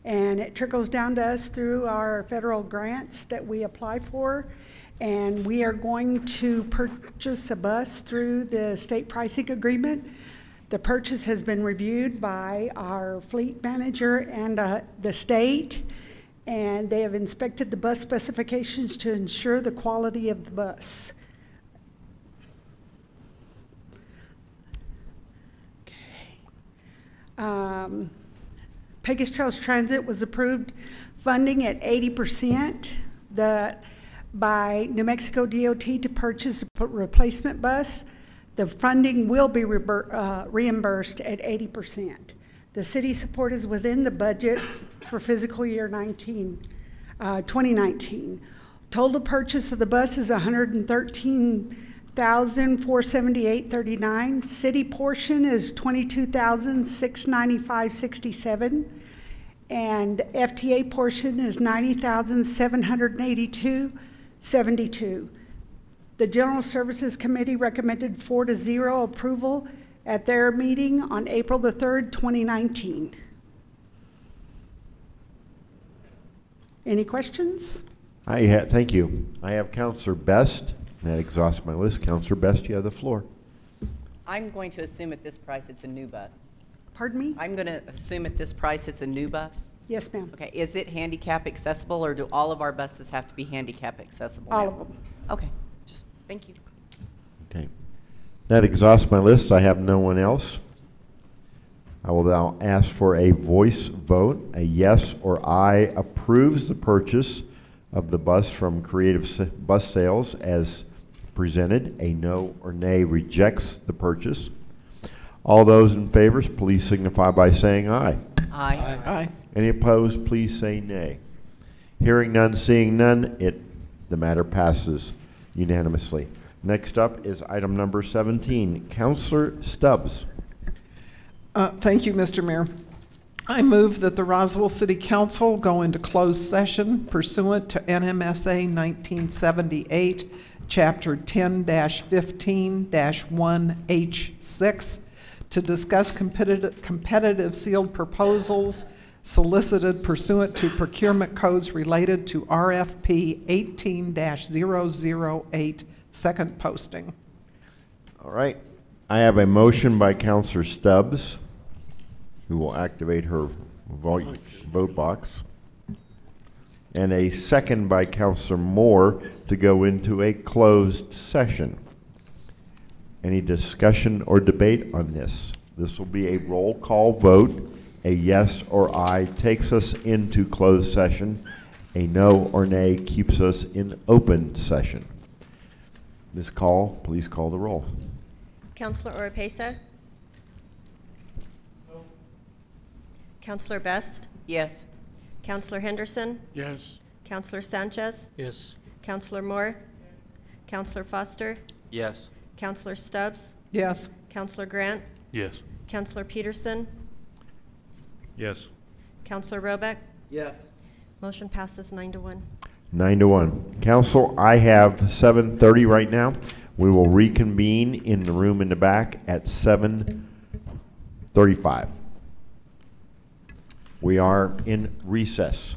and it trickles down to us through our federal grants that we apply for. And we are going to purchase a bus through the state pricing agreement. The purchase has been reviewed by our fleet manager and the state, and they have inspected the bus specifications to ensure the quality of the bus. Pegasus Trails Transit was approved funding at 80% by New Mexico DOT to purchase a replacement bus. The funding will be reimbursed at 80%. The city support is within the budget for fiscal year 2019. Total purchase of the bus is $113,478.39. City portion is $22,695.67, and FTA portion is $90,782.72. The General Services Committee recommended 4-0 approval at their meeting on April the 3rd, 2019. Any questions? Thank you. I have Councilor Best. That exhausts my list. Councilor Best, you have the floor. I'm going to assume at this price it's a new bus. Pardon me? I'm going to assume at this price it's a new bus. Yes, ma'am. Okay, is it handicap accessible, or do all of our buses have to be handicap accessible All now? of them. Okay, just thank you. Okay. That exhausts my list. I have no one else. I will now ask for a voice vote. A yes or aye approves the purchase of the bus from Creative Bus Sales as presented. A no or nay rejects the purchase. All those in favor, please signify by saying aye. Aye. Aye. Any opposed, please say nay. Hearing none, seeing none, the matter passes unanimously. Next up is item number 17, Councilor Stubbs. Thank you, Mr. Mayor. I move that the Roswell City Council go into closed session pursuant to NMSA 1978, Chapter 10-15-1H6 to discuss competitive sealed proposals solicited pursuant to procurement codes related to RFP 18-008 second posting. All right. I have a motion by Councilor Stubbs, who will activate her vote box, and a second by Councilor Moore to go into a closed session. Any discussion or debate on this? This will be a roll call vote. A yes or aye takes us into closed session. A no or nay keeps us in open session. Ms. Call, please call the roll. Councilor Oropesa? No. Councilor Best? Yes. Councilor Henderson? Yes. Councilor Sanchez? Yes. Councilor Moore? Councilor Foster? Yes. Councilor Stubbs? Yes. Councilor Grant? Yes. Councilor Peterson? Yes. Councilor Robic? Yes. Motion passes 9-1. 9-1. Council, I have 7:30 right now. We will reconvene in the room in the back at 7:35. We are in recess.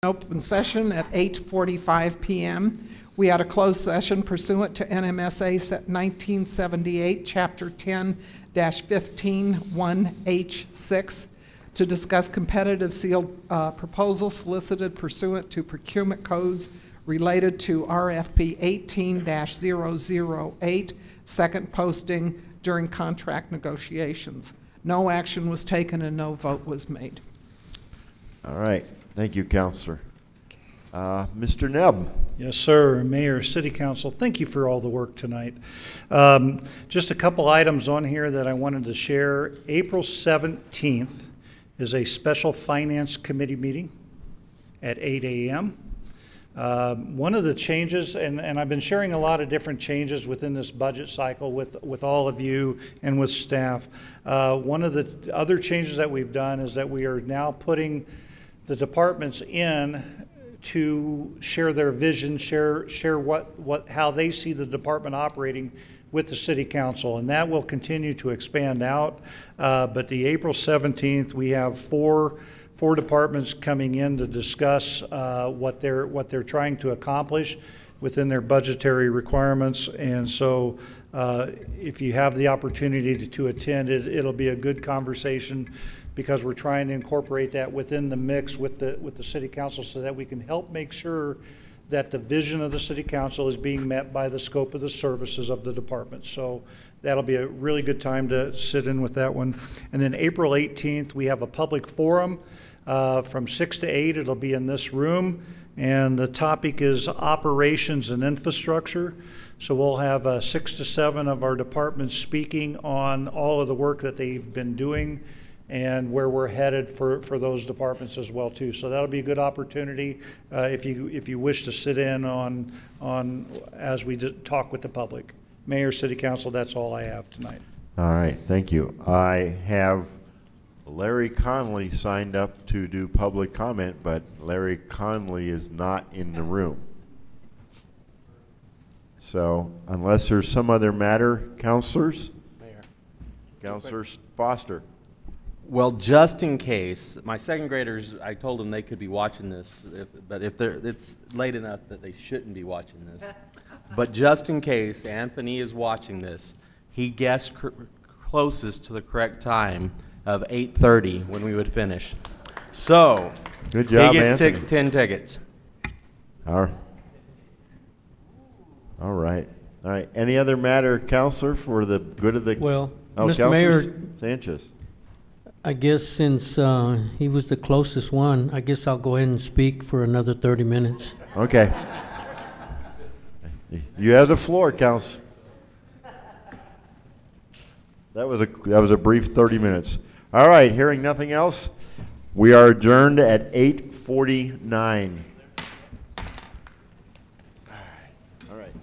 Open session at 8:45 p.m. We had a closed session pursuant to NMSA 1978, Chapter 10-15 1H6 to discuss competitive sealed proposals solicited pursuant to procurement codes related to RFP 18-008, second posting during contract negotiations. No action was taken and no vote was made. All right. Thank you, Councillor. Mr. Nebb. Yes, sir. Mayor, City Council, thank you for all the work tonight. Just a couple items on here that I wanted to share. April 17th is a special Finance Committee meeting at 8 a.m. One of the changes, and I've been sharing a lot of different changes within this budget cycle with all of you and with staff. One of the other changes that we've done is that we are now putting the departments in to share their vision, share how they see the department operating with the City Council, and that will continue to expand out. But the April 17th, we have four departments coming in to discuss what they're trying to accomplish within their budgetary requirements. And so if you have the opportunity to attend, it'll be a good conversation, because we're trying to incorporate that within the mix with the City Council so that we can help make sure that the vision of the City Council is being met by the scope of the services of the department. So that'll be a really good time to sit in with that one. And then April 18th, we have a public forum from 6 to 8. It'll be in this room, and the topic is operations and infrastructure. So we'll have 6 to 7 of our departments speaking on all of the work that they've been doing and where we're headed for those departments as well too. So that'll be a good opportunity if you wish to sit in on as we talk with the public. Mayor, City Council, that's all I have tonight. All right, thank you. I have Larry Conley signed up to do public comment, but Larry Conley is not in the room. So unless there's some other matter, councilors? Mayor. Councilor Foster. Well, just in case, my second graders, I told them they could be watching this, but it's late enough that they shouldn't be watching this. But just in case Anthony is watching this, he guessed closest to the correct time of 8:30 when we would finish. So, good job, he gets Anthony. 10 tickets. All right. Any other matter, Councilor, for the good of the... Well, oh, Mr. Mayor, Sanchez. I guess since he was the closest one, I guess I'll go ahead and speak for another 30 minutes. Okay. You have the floor, Council. That was a brief 30 minutes. All right, hearing nothing else, we are adjourned at 8:49.